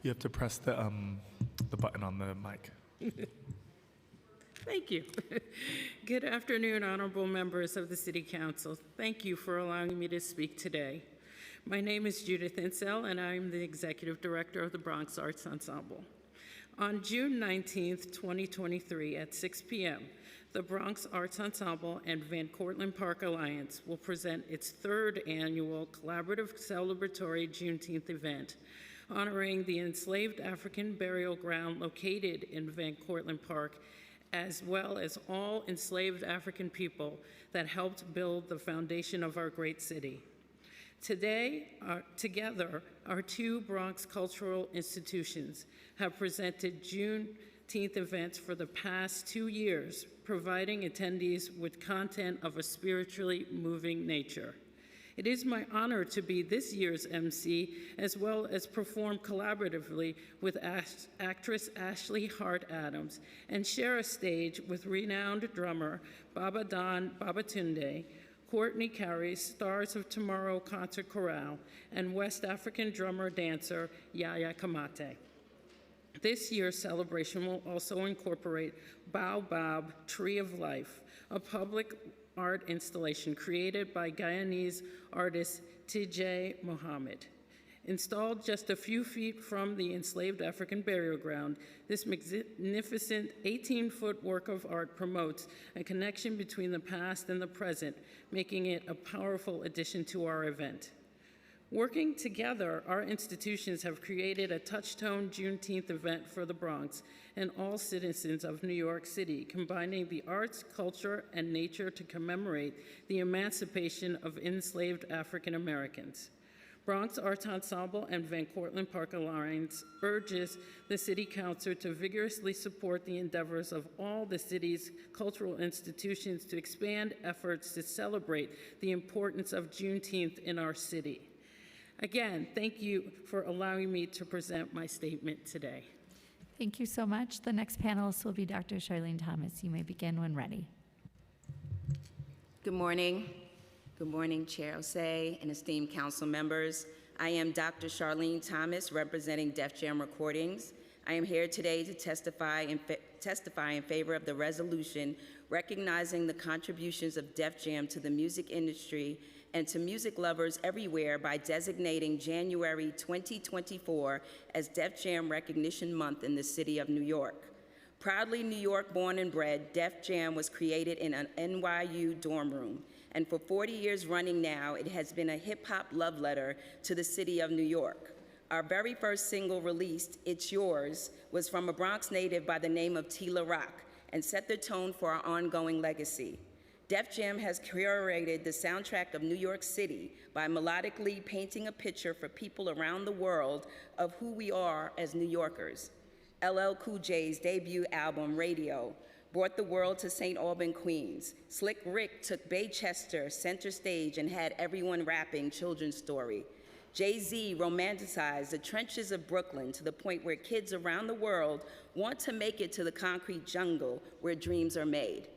You have to press the button on the mic. Thank you. Good afternoon, honorable members of the City Council. Thank you for allowing me to speak today. My name is Judith Insel, and I'm the Executive Director of the Bronx Arts Ensemble. On June 19th, 2023 at 6 p.m., the Bronx Arts Ensemble and Van Cortlandt Park Alliance will present its 3rd annual collaborative celebratory Juneteenth event, honoring the enslaved African burial ground located in Van Cortlandt Park as well as all enslaved African people that helped build the foundation of our great city. Today, together, our two Bronx cultural institutions have presented Juneteenth events for the past 2 years, providing attendees with content of a spiritually moving nature. It is my honor to be this year's MC, as well as perform collaboratively with actress Ashley Hart Adams and share a stage with renowned drummer Baba Don Babatunde, Courtney Carey, Stars of Tomorrow Concert Chorale, and West African drummer-dancer Yaya Kamate. This year's celebration will also incorporate Baobab Tree of Life, a public art installation created by Guyanese artist T.J. Mohammed. Installed just a few feet from the enslaved African burial ground, this magnificent 18-foot work of art promotes a connection between the past and the present, making it a powerful addition to our event. Working together, our institutions have created a touch-tone Juneteenth event for the Bronx and all citizens of New York City, combining the arts, culture, and nature to commemorate the emancipation of enslaved African Americans. Bronx Arts Ensemble and Van Cortlandt Park Alliance urges the City Council to vigorously support the endeavors of all the city's cultural institutions to expand efforts to celebrate the importance of Juneteenth in our city. Again, thank you for allowing me to present my statement today. Thank you so much. The next panelist will be Dr. Charlene Thomas. You may begin when ready. Good morning. Good morning, Chair Osei and esteemed council members. I am Dr. Charlene Thomas, representing Def Jam Recordings. I am here today to testify in favor of the resolution recognizing the contributions of Def Jam to the music industry and to music lovers everywhere by designating January 2024 as Def Jam Recognition Month in the city of New York. Proudly New York born and bred, Def Jam was created in an NYU dorm room, and for 40 years running now, it has been a hip-hop love letter to the city of New York. Our very first single released, It's Yours, was from a Bronx native by the name of Tila Rock and set the tone for our ongoing legacy. Def Jam has curated the soundtrack of New York City by melodically painting a picture for people around the world of who we are as New Yorkers. LL Cool J's debut album, Radio, brought the world to St. Albans, Queens. Slick Rick took Baychester center stage and had everyone rapping Children's Story. Jay-Z romanticized the trenches of Brooklyn to the point where kids around the world want to make it to the concrete jungle where dreams are made.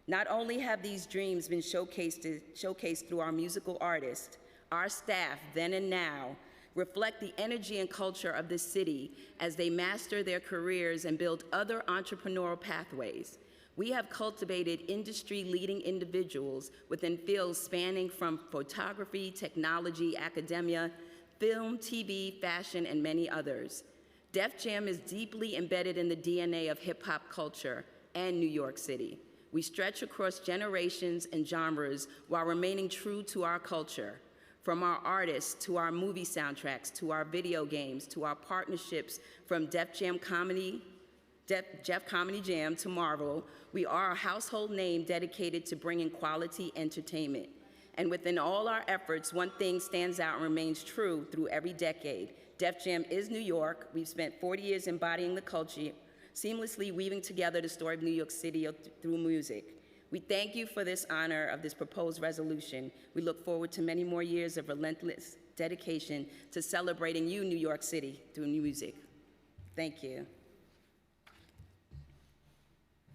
Not only have these dreams been showcased through our musical artists, our staff, then and now, reflect the energy and culture of this city as they master their careers and build other entrepreneurial pathways. We have cultivated industry-leading individuals within fields spanning from photography, technology, academia, film, TV, fashion, and many others. Def Jam is deeply embedded in the DNA of hip-hop culture and New York City. We stretch across generations and genres while remaining true to our culture. From our artists to our movie soundtracks, to our video games, to our partnerships from Def Comedy Jam to Marvel, we are a household name dedicated to bringing quality entertainment. And within all our efforts, one thing stands out and remains true through every decade. Def Jam is New York. We've spent 40 years embodying the culture, seamlessly weaving together the story of New York City through music. We thank you for this honor of this proposed resolution. We look forward to many more years of relentless dedication to celebrating you, New York City, through music. Thank you.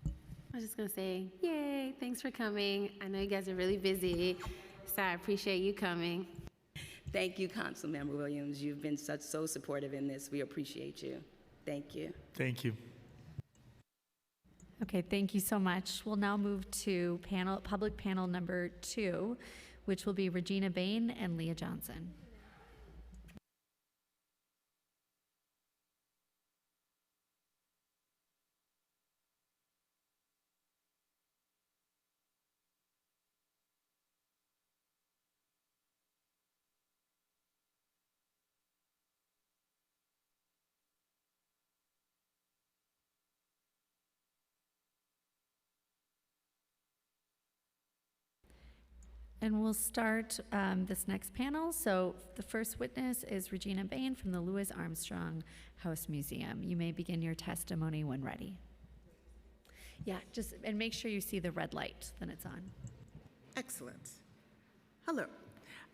I was just gonna say, yay, thanks for coming. I know you guys are really busy, so I appreciate you coming. Thank you, Councilmember Williams. You've been so supportive in this. We appreciate you. Thank you. Thank you. Okay, thank you so much. We'll now move to public panel number 2, which will be Regina Bain and Leah Johnson. And we'll start this next panel. So the first witness is Regina Bain from the Louis Armstrong House Museum. You may begin your testimony when ready. Yeah, and make sure you see the red light, then it's on. Excellent. Hello,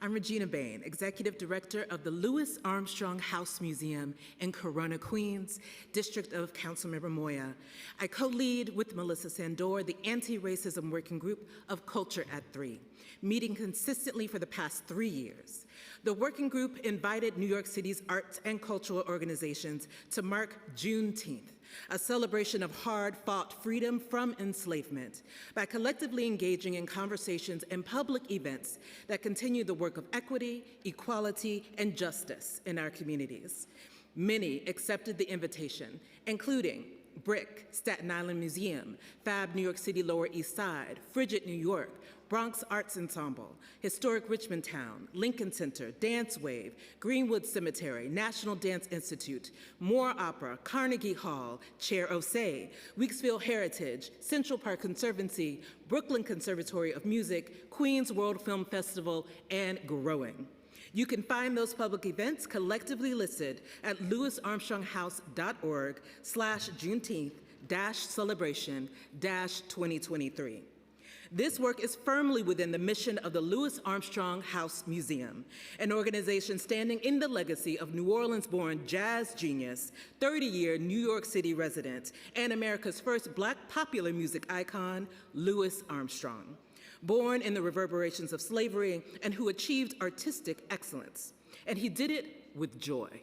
I'm Regina Bain, Executive Director of the Louis Armstrong House Museum in Corona, Queens, District of Councilmember Moya. I co-lead with Melissa Sandor the Anti-Racism Working Group of Culture at 3, meeting consistently for the past 3 years. The working group invited New York City's arts and cultural organizations to mark Juneteenth, a celebration of hard-fought freedom from enslavement, by collectively engaging in conversations and public events that continue the work of equity, equality, and justice in our communities. Many accepted the invitation, including BRIC, Staten Island Museum, FAB New York City Lower East Side, Frigid New York, Bronx Arts Ensemble, Historic Richmond Town, Lincoln Center, Dance Wave, Greenwood Cemetery, National Dance Institute, Moore Opera, Carnegie Hall, Chair Osei, Weeksville Heritage, Central Park Conservancy, Brooklyn Conservatory of Music, Queens World Film Festival, and growing. You can find those public events collectively listed at louisarmstronghouse.org/Juneteenth-celebration-2023. This work is firmly within the mission of the Louis Armstrong House Museum, an organization standing in the legacy of New Orleans-born jazz genius, 30-year New York City resident, and America's first Black popular music icon, Louis Armstrong. Born in the reverberations of slavery and who achieved artistic excellence. And he did it with joy.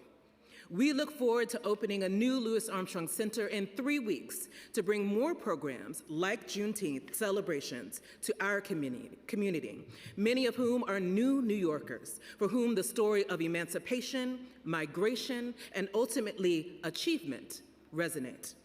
We look forward to opening a new Louis Armstrong Center in 3 weeks to bring more programs like Juneteenth celebrations to our community, many of whom are new New Yorkers, for whom the story of emancipation, migration, and ultimately achievement resonate.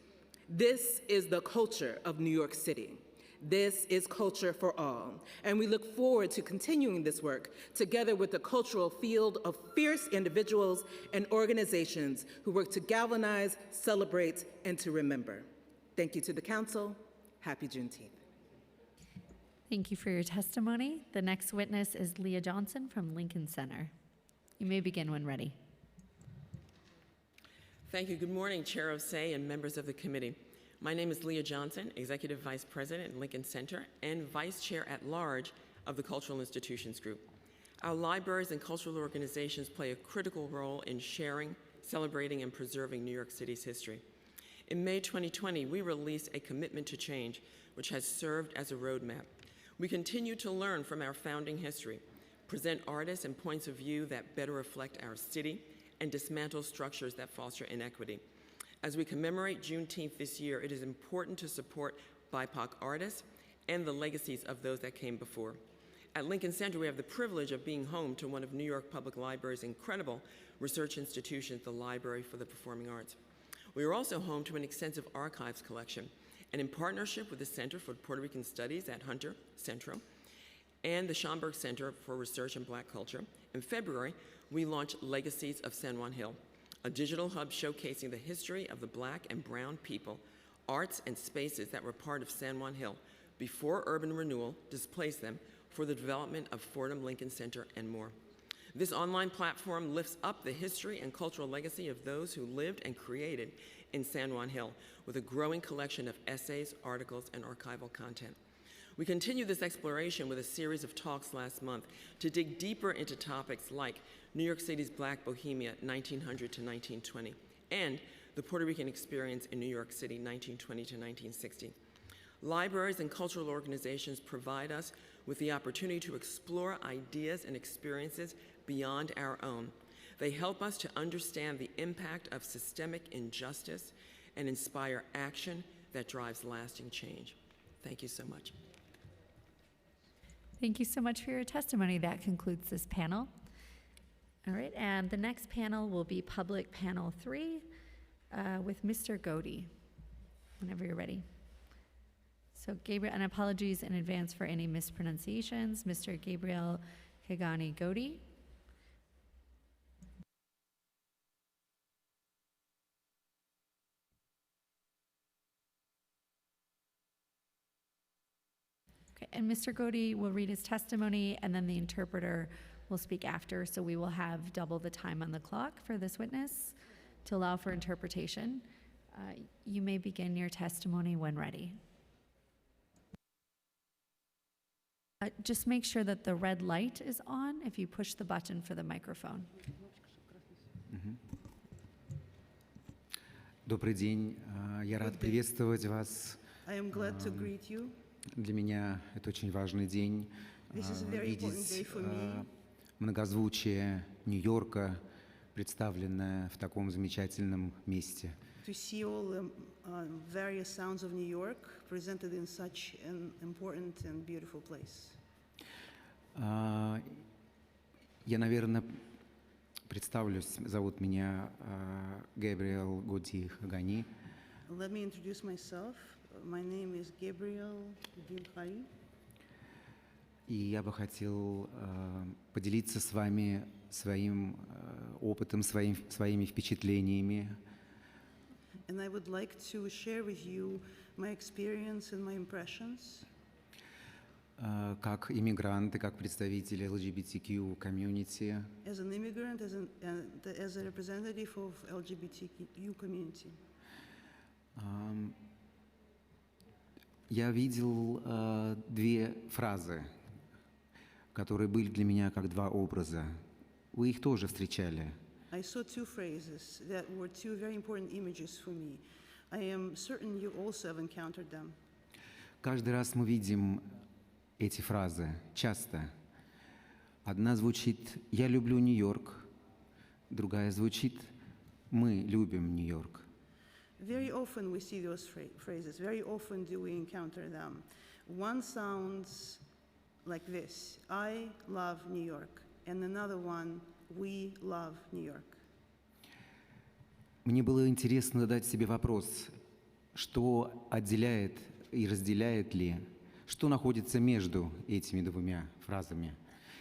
This is the culture of New York City. This is culture for all, and we look forward to continuing this work together with the cultural field of fierce individuals and organizations who work to galvanize, celebrate, and to remember. Thank you to the Council. Happy Juneteenth. Thank you for your testimony. The next witness is Leah Johnson from Lincoln Center. You may begin when ready. Thank you. Good morning, Chair Osei and members of the committee. My name is Leah Johnson, Executive Vice President at Lincoln Center and Vice Chair at Large of the Cultural Institutions Group. Our libraries and cultural organizations play a critical role in sharing, celebrating, and preserving New York City's history. In May 2020, we released a commitment to change, which has served as a roadmap. We continue to learn from our founding history, present artists and points of view that better reflect our city, and dismantle structures that foster inequity. As we commemorate Juneteenth this year, it is important to support BIPOC artists and the legacies of those that came before. At Lincoln Center, we have the privilege of being home to one of New York Public Library's incredible research institutions, the Library for the Performing Arts. We are also home to an extensive archives collection, and in partnership with the Center for Puerto Rican Studies at Hunter Centro and the Schomburg Center for Research in Black Culture, in February, we launched Legacies of San Juan Hill, a digital hub showcasing the history of the Black and brown people, arts, and spaces that were part of San Juan Hill before urban renewal displaced them for the development of Fordham Lincoln Center and more. This online platform lifts up the history and cultural legacy of those who lived and created in San Juan Hill with a growing collection of essays, articles, and archival content. We continue this exploration with a series of talks last month to dig deeper into topics like New York City's Black Bohemia, 1900 to 1920, and the Puerto Rican experience in New York City, 1920 to 1960. Libraries and cultural organizations provide us with the opportunity to explore ideas and experiences beyond our own. They help us to understand the impact of systemic injustice and inspire action that drives lasting change. Thank you so much. Thank you so much for your testimony. That concludes this panel. All right, and the next panel will be Public Panel 3 with Mr. Godey, whenever you're ready. So Gabriel, and apologies in advance for any mispronunciations, Mr. Gabriel Kagani Godey. and Mr. Godi will read his testimony, and then the interpreter will speak after, so we will have double the time on the clock for this witness to allow for interpretation. You may begin your testimony when ready. Just make sure that the red light is on if you push the button for the microphone. Добрый день. Я рад приветствовать вас. I am glad to greet you. Для меня это очень важный день. This is a very important day Видеть for me. многозвучие Нью-Йорка, представленное в таком замечательном месте. To see all the various sounds of New York presented in such an important and beautiful place. Я, наверное, представлюсь. Зовут меня Габриэл Годи Хагани. Let me introduce myself. My name is Gabriel Gilhari. И я бы хотел поделиться с вами своим опытом, своими впечатлениями. And I would like to share with you my experience and my impressions. Как иммигрант и как представитель LGBTQ комьюнити. As an immigrant, as a representative of LGBTQ community. Я видел две фразы, которые были для меня как два образа. Вы их тоже встречали. I saw two phrases that were two very important images for me. I am certain you also have encountered them. Каждый раз мы видим эти фразы, часто. Одна звучит «Я люблю Нью-Йорк», другая звучит «Мы любим Нью-Йорк». Very often we see those phrases. Very often do we encounter them. One sounds like this: I love New York, and another one: we love New York. Мне было интересно задать себе вопрос, что отделяет и разделяет ли, что находится между этими двумя фразами.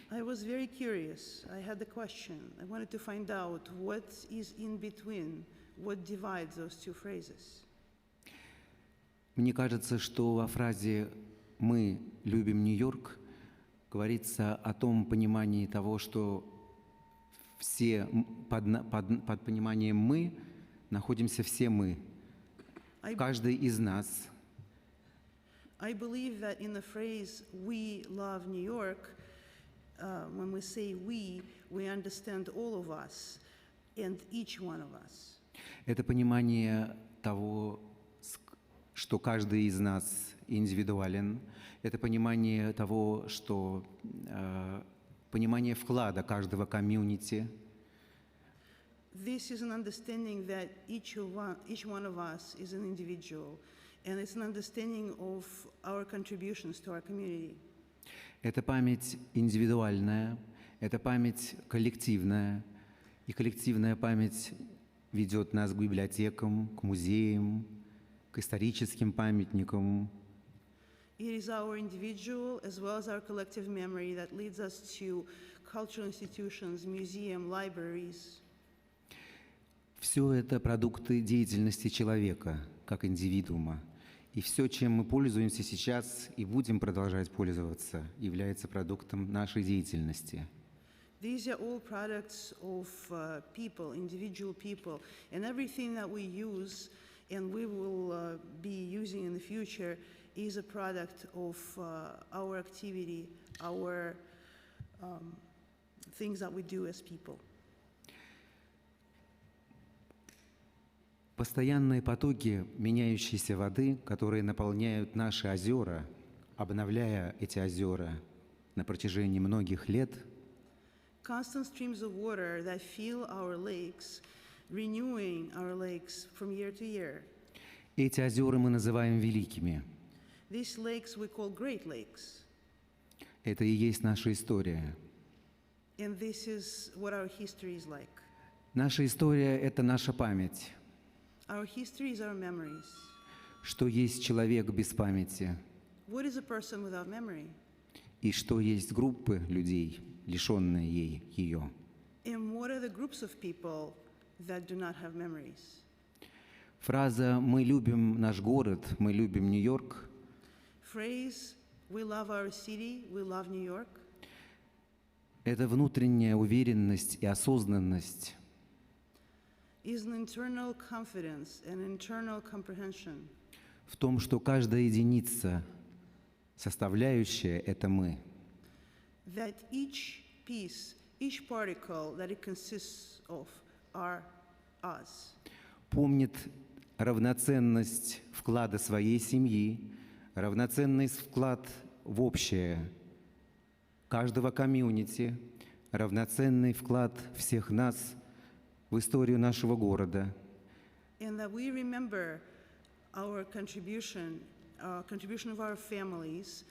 I was very curious. I had the question. I wanted to find out what is in between, what divides those two phrases. Мне кажется, что во фразе «Мы любим Нью-Йорк» говорится о том понимании того, что все под пониманием «мы» находимся все мы, каждый из нас. I believe that in the phrase "we love New York," when we say "we," we understand all of us and each one of us. Это понимание того, что каждый из нас индивидуален. Это понимание того, что понимание вклада каждого комьюнити. This is an understanding that each one of us is an individual, and it's an understanding of our contributions to our community. Это память индивидуальная, это память коллективная, и коллективная память ведет нас к библиотекам, к музеям, к историческим памятникам. It is our individual as well as our collective memory that leads us to cultural institutions, museums, libraries. Все это продукты деятельности человека, как индивидуума. И все, чем мы пользуемся сейчас и будем продолжать пользоваться, является продуктом нашей деятельности. These are all products of people, individual people, and everything that we use and we will be using in the future is a product of our activity, our things that we do as people. Постоянные потоки меняющейся воды, которые наполняют наши озера, обновляя эти озера на протяжении многих лет, Constant streams of water that fill our lakes, renewing our lakes from year to year. эти озера мы называем великими. These lakes we call Great Lakes. Это и есть наша история. And this is what our history is like. Наша история — это наша память. Our history is our memories. Что есть человек без памяти? What is a person without memory? И что есть группы людей, лишенные ее? And what are the groups of people that do not have memories? Фраза «Мы любим наш город, мы любим Нью-Йорк» Phrase We love our city, we love New York. Это внутренняя уверенность и осознанность, Is an internal confidence and internal comprehension в том, что каждая единица, составляющая, это мы. that each piece, each particle that it consists of are us. Помнит равноценность вклада своей семьи, равноценность вклад в общее каждого комьюнити, равноценный вклад всех нас в историю нашего города. And that we remember our contribution of our families,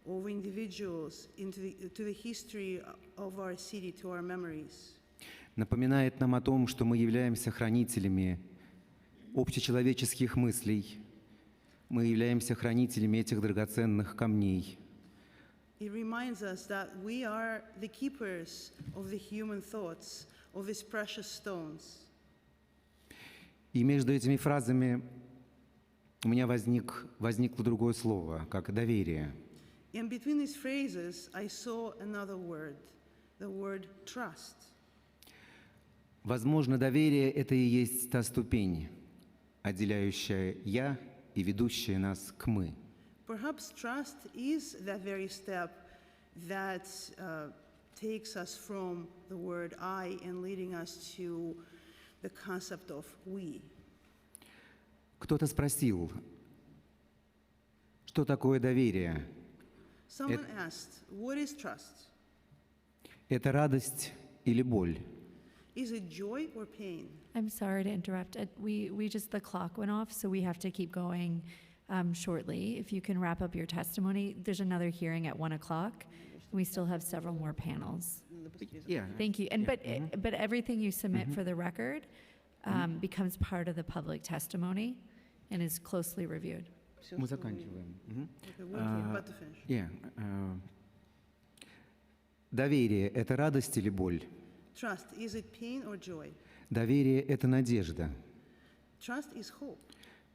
of individuals to the history of our city, to our memories. Напоминает нам о том, что мы являемся хранителями общечеловеческих мыслей, мы являемся хранителями этих драгоценных камней. It reminds us that we are the keepers of the human thoughts, of these precious stones. И между этими фразами у меня возникло другое слово, как доверие. And between these phrases, I saw another word, the word trust. Возможно, доверие — это и есть та ступень, отделяющая «я» и ведущая нас к «мы». Perhaps trust is that very step that takes us from the word I and leading us to the concept of we. Кто-то спросил, что такое доверие? Someone asked, what is trust? Это радость или боль? Is it joy or pain? I'm sorry to interrupt. The clock went off, so we have to keep going shortly. If you can wrap up your testimony, there's another hearing at 1 o'clock. We still have several more panels. Yeah. Thank you. But everything you submit for the record becomes part of the public testimony and is closely reviewed. Мы заканчиваем. Okay, we're about to finish. Yeah. Доверие — это радость или боль? Trust, is it pain or joy? Доверие — это надежда. Trust is hope.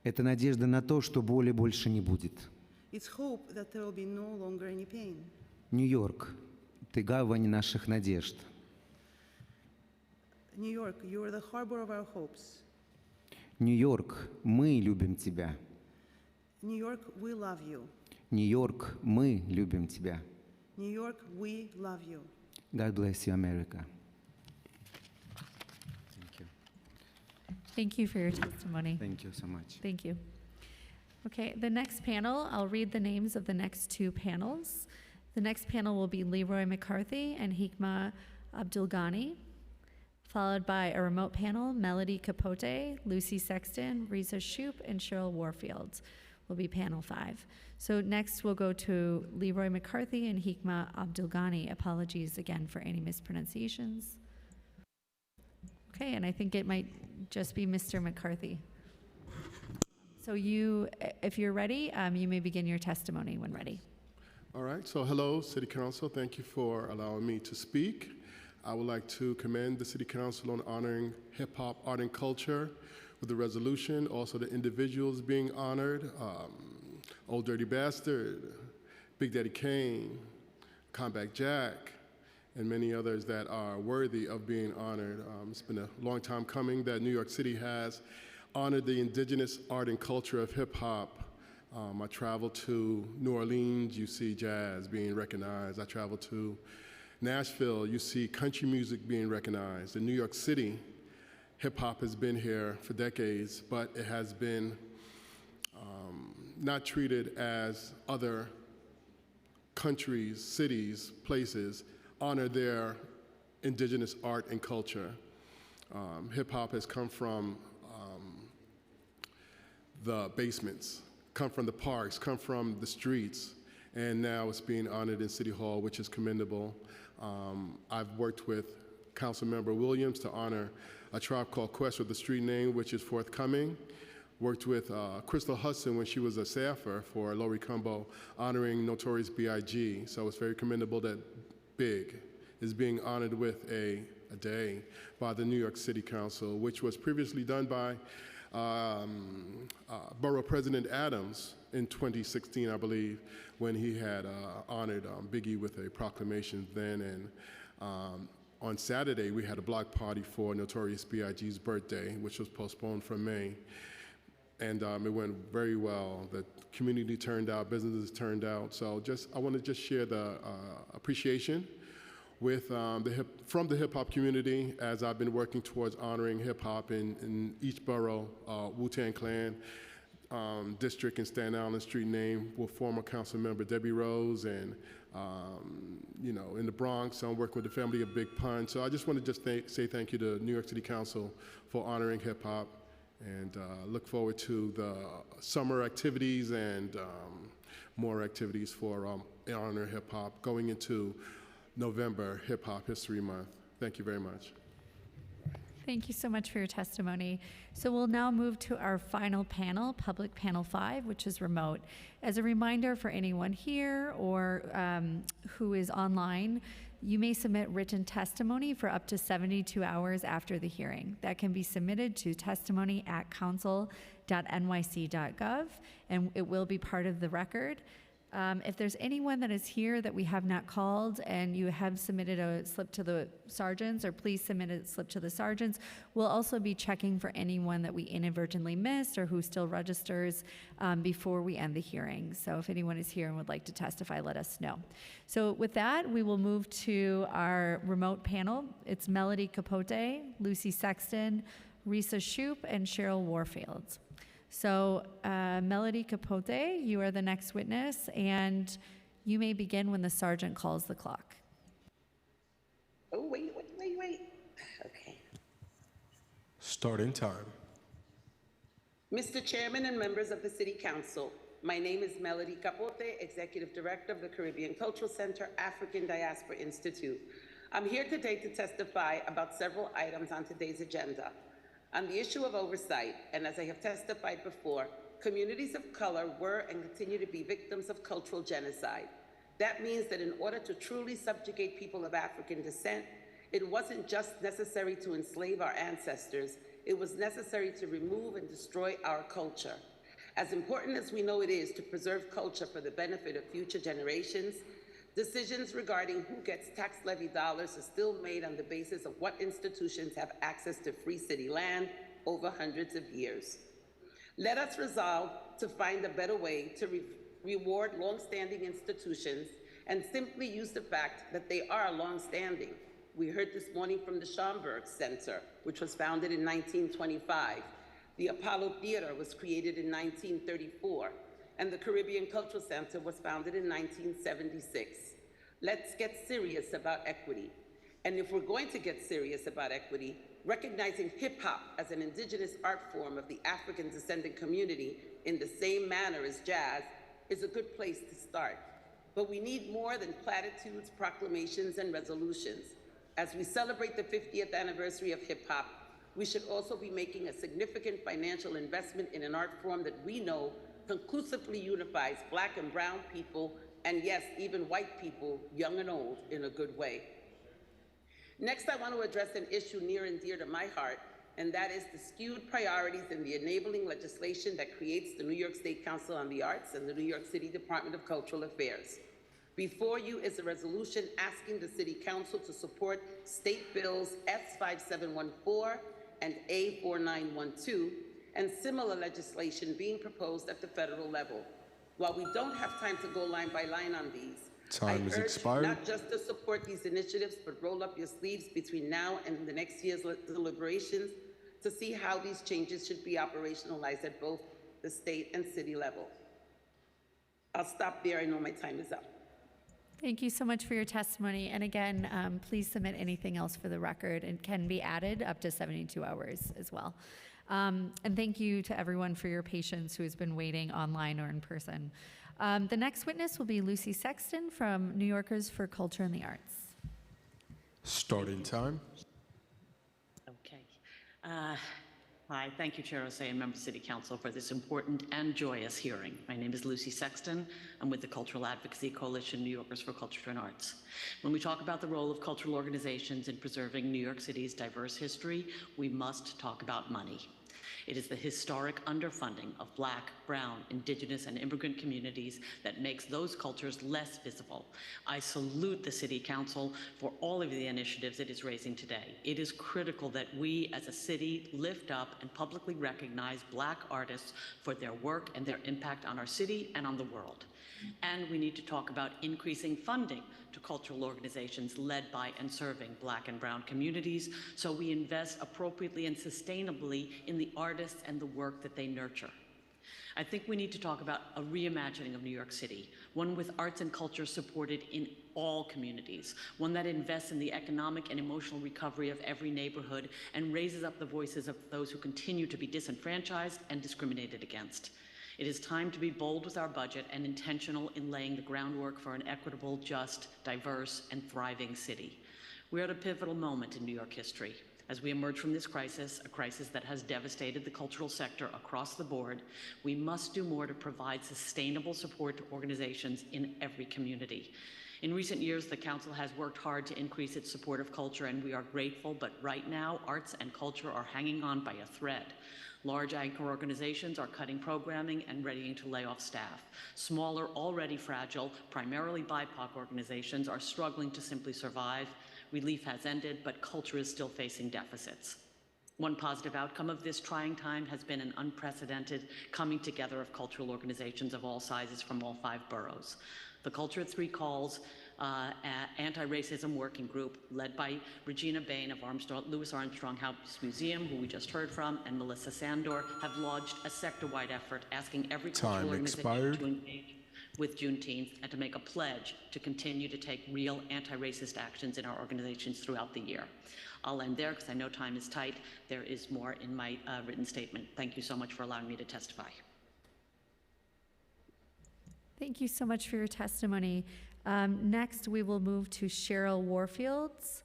Это надежда на то, что боли больше не будет. It's hope that there will be no longer any pain. Нью-Йорк, ты гавань наших надежд. New York, you are the harbor of our hopes. Нью-Йорк, мы любим тебя. New York, we love you. Нью-Йорк, мы любим тебя. New York, we love you. God bless you, America. Thank you for your testimony. Thank you so much. Thank you. Okay, the next panel, I'll read the names of the next two panels. The next panel will be Leroy McCarthy and Hikma Abdulghani, followed by a remote panel, Melody Capote, Lucy Sexton, Risa Shoup, and Cheryl Warfield will be panel 5. So next we'll go to Leroy McCarthy and Hikma Abdulghani. Apologies again for any mispronunciations. Okay, and I think it might just be Mr. McCarthy. So if you're ready, you may begin your testimony when ready. All right, so hello, City Council. Thank you for allowing me to speak. I would like to commend the City Council on honoring hip-hop art and culture with the resolution, also the individuals being honored, Old Dirty Bastard, Big Daddy Kane, Combat Jack, and many others that are worthy of being honored. It's been a long time coming that New York City has honored the indigenous art and culture of hip-hop. I travel to New Orleans, you see jazz being recognized. I travel to Nashville, you see country music being recognized. In New York City, hip-hop has been here for decades, but it has been not treated as other countries, cities, places honor their indigenous art and culture. Hip-hop has come from the basements, come from the parks, come from the streets, and now it's being honored in City Hall, which is commendable. I've worked with Councilmember Williams to honor a tribe called Quest with the street name, which is forthcoming. Worked with Crystal Hudson when she was a staffer for Lori Cumbo, honoring Notorious B.I.G. So it's very commendable that Big is being honored with a day by the New York City Council, which was previously done by Borough President Adams in 2016, I believe, when he had honored Biggie with a proclamation then. And on Saturday, we had a block party for Notorious B.I.G.'s birthday, which was postponed from May. And it went very well. The community turned out, businesses turned out. So I want to just share the appreciation with from the hip hop community as I've been working towards honoring hip hop in each borough. Wu-Tang Clan district in Staten Island Street named with former council member Debbie Rose, and in the Bronx, I'm working with the family of Big Pun. So I just want to say thank you to New York City Council for honoring hip hop, and look forward to the summer activities and more activities for honor hip hop going into November, Hip Hop History Month. Thank you very much. Thank you so much for your testimony. So we'll now move to our final panel, Public Panel 5, which is remote. As a reminder for anyone here or who is online, you may submit written testimony for up to 72 hours after the hearing. That can be submitted to testimony@council.nyc.gov, and it will be part of the record. If there's anyone that is here that we have not called and you have submitted a slip to the sergeants, or please submit a slip to the sergeants. We'll also be checking for anyone that we inadvertently missed or who still registers before we end the hearing. So if anyone is here and would like to testify, let us know. So with that, we will move to our remote panel. It's Melody Capote, Lucy Sexton, Risa Shoup, and Cheryl Warfield. So, Melody Capote, you are the next witness, and you may begin when the sergeant calls the clock. Oh, wait. Okay. Starting time. Mr. Chairman and members of the City Council, my name is Melody Capote, Executive Director of the Caribbean Cultural Center African Diaspora Institute. I'm here today to testify about several items on today's agenda. On the issue of oversight, and as I have testified before, communities of color were and continue to be victims of cultural genocide. That means that in order to truly subjugate people of African descent, it wasn't just necessary to enslave our ancestors, it was necessary to remove and destroy our culture. As important as we know it is to preserve culture for the benefit of future generations, decisions regarding who gets tax levy dollars are still made on the basis of what institutions have access to free city land over hundreds of years. Let us resolve to find a better way to reward longstanding institutions and simply use the fact that they are longstanding. We heard this morning from the Schomburg Center, which was founded in 1925. The Apollo Theater was created in 1934. And the Caribbean Cultural Center was founded in 1976. Let's get serious about equity. And if we're going to get serious about equity, recognizing hip hop as an indigenous art form of the African descendant community in the same manner as jazz is a good place to start. But we need more than platitudes, proclamations, and resolutions. As we celebrate the 50th anniversary of hip hop, we should also be making a significant financial investment in an art form that we know conclusively unifies Black and brown people, and yes, even white people, young and old, in a good way. Next, I want to address an issue near and dear to my heart, and that is the skewed priorities in the enabling legislation that creates the New York State Council on the Arts and the New York City Department of Cultural Affairs. Before you is a resolution asking the City Council to support State Bills S5714 and A4912, and similar legislation being proposed at the federal level. While we don't have time to go line by line on these, Time is I urge expired. not just to support these initiatives, but roll up your sleeves between now and the next year's deliberations to see how these changes should be operationalized at both the state and city level. I'll stop there. I know my time is up. Thank you so much for your testimony. And again, please submit anything else for the record and can be added up to 72 hours as well. And thank you to everyone for your patience who has been waiting online or in person. The next witness will be Lucy Sexton from New Yorkers for Culture and the Arts. Starting time. Okay. Hi, thank you, Chair Osei and members of City Council for this important and joyous hearing. My name is Lucy Sexton. I'm with the Cultural Advocacy Coalition, New Yorkers for Culture and Arts. When we talk about the role of cultural organizations in preserving New York City's diverse history, we must talk about money. It is the historic underfunding of Black, Brown, Indigenous, and immigrant communities that makes those cultures less visible. I salute the City Council for all of the initiatives it is raising today. It is critical that we as a city lift up and publicly recognize Black artists for their work and their impact on our city and on the world. And we need to talk about increasing funding to cultural organizations led by and serving Black and Brown communities, so we invest appropriately and sustainably in the artists and the work that they nurture. I think we need to talk about a reimagining of New York City, one with arts and culture supported in all communities, one that invests in the economic and emotional recovery of every neighborhood and raises up the voices of those who continue to be disenfranchised and discriminated against. It is time to be bold with our budget and intentional in laying the groundwork for an equitable, just, diverse, and thriving city. We're at a pivotal moment in New York history. As we emerge from this crisis, a crisis that has devastated the cultural sector across the board, we must do more to provide sustainable support to organizations in every community. In recent years, the Council has worked hard to increase its support of culture, and we are grateful, but right now, arts and culture are hanging on by a thread. Large anchor organizations are cutting programming and readying to lay off staff. Smaller, already fragile, primarily BIPOC organizations are struggling to simply survive. Relief has ended, but culture is still facing deficits. One positive outcome of this trying time has been an unprecedented coming together of cultural organizations of all sizes from all 5 boroughs. The Culture at 3 Calls Anti-Racism Working Group, led by Regina Bain of Louis Armstrong House Museum, who we just heard from, and Melissa Sandor, have launched a sector-wide effort asking every cultural organization to engage with Juneteenth and to make a pledge to continue to take real anti-racist actions in our organizations throughout the year. I'll end there because I know time is tight. There is more in my written statement. Thank you so much for allowing me to testify. Thank you so much for your testimony. Next, we will move to Cheryl Warfields,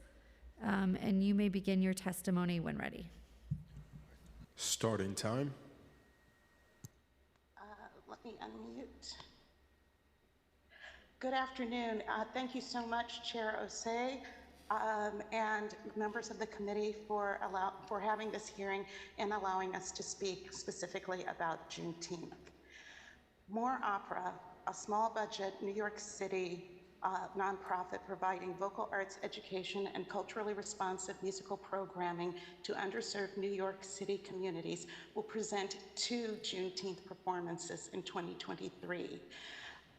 and you may begin your testimony when ready. Starting time. Let me unmute. Good afternoon. Thank you so much, Chair Osei, and members of the committee for having this hearing and allowing us to speak specifically about Juneteenth. More Opera, a small budget New York City nonprofit providing vocal arts education and culturally responsive musical programming to underserved New York City communities, will present 2 Juneteenth performances in 2023.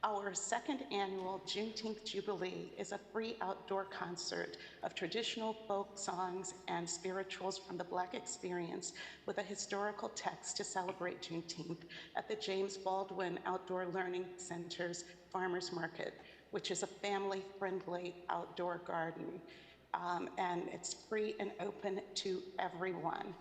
Our second annual Juneteenth Jubilee is a free outdoor concert of traditional folk songs and spirituals from the Black experience with a historical text to celebrate Juneteenth at the James Baldwin Outdoor Learning Center's Farmers Market, which is a family-friendly outdoor garden. And it's free and open to everyone,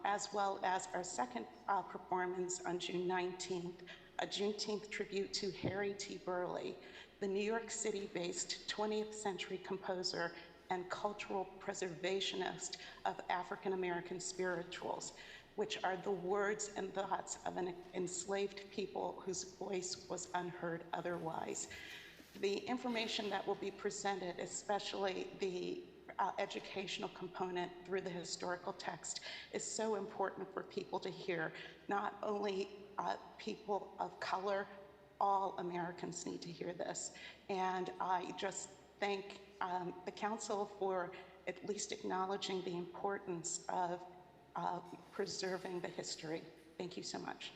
as well as our second performance on June 19th, a Juneteenth tribute to Harry T. Burleigh, the New York City-based 20th century composer and cultural preservationist of African American spirituals, which are the words and thoughts of an enslaved people whose voice was unheard otherwise. The information that will be presented, especially the educational component through the historical text, is so important for people to hear. Not only people of color, all Americans need to hear this. And I just thank the Council for at least acknowledging the importance of preserving the history. Thank you so much.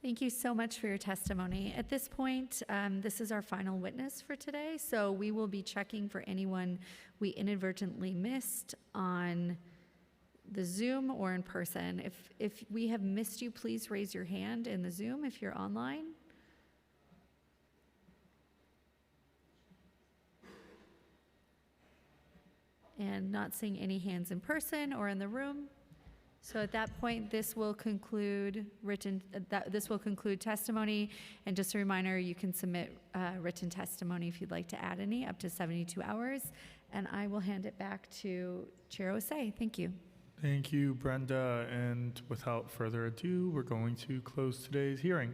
Thank you so much for your testimony. At this point, this is our final witness for today, so we will be checking for anyone we inadvertently missed on the Zoom or in person. If we have missed you, please raise your hand in the Zoom if you're online. And not seeing any hands in person or in the room. So at that point, this will conclude testimony. And just a reminder, you can submit written testimony if you'd like to add any, up to 72 hours. And I will hand it back to Chair Osei. Thank you. Thank you, Brenda. And without further ado, we're going to close today's hearing.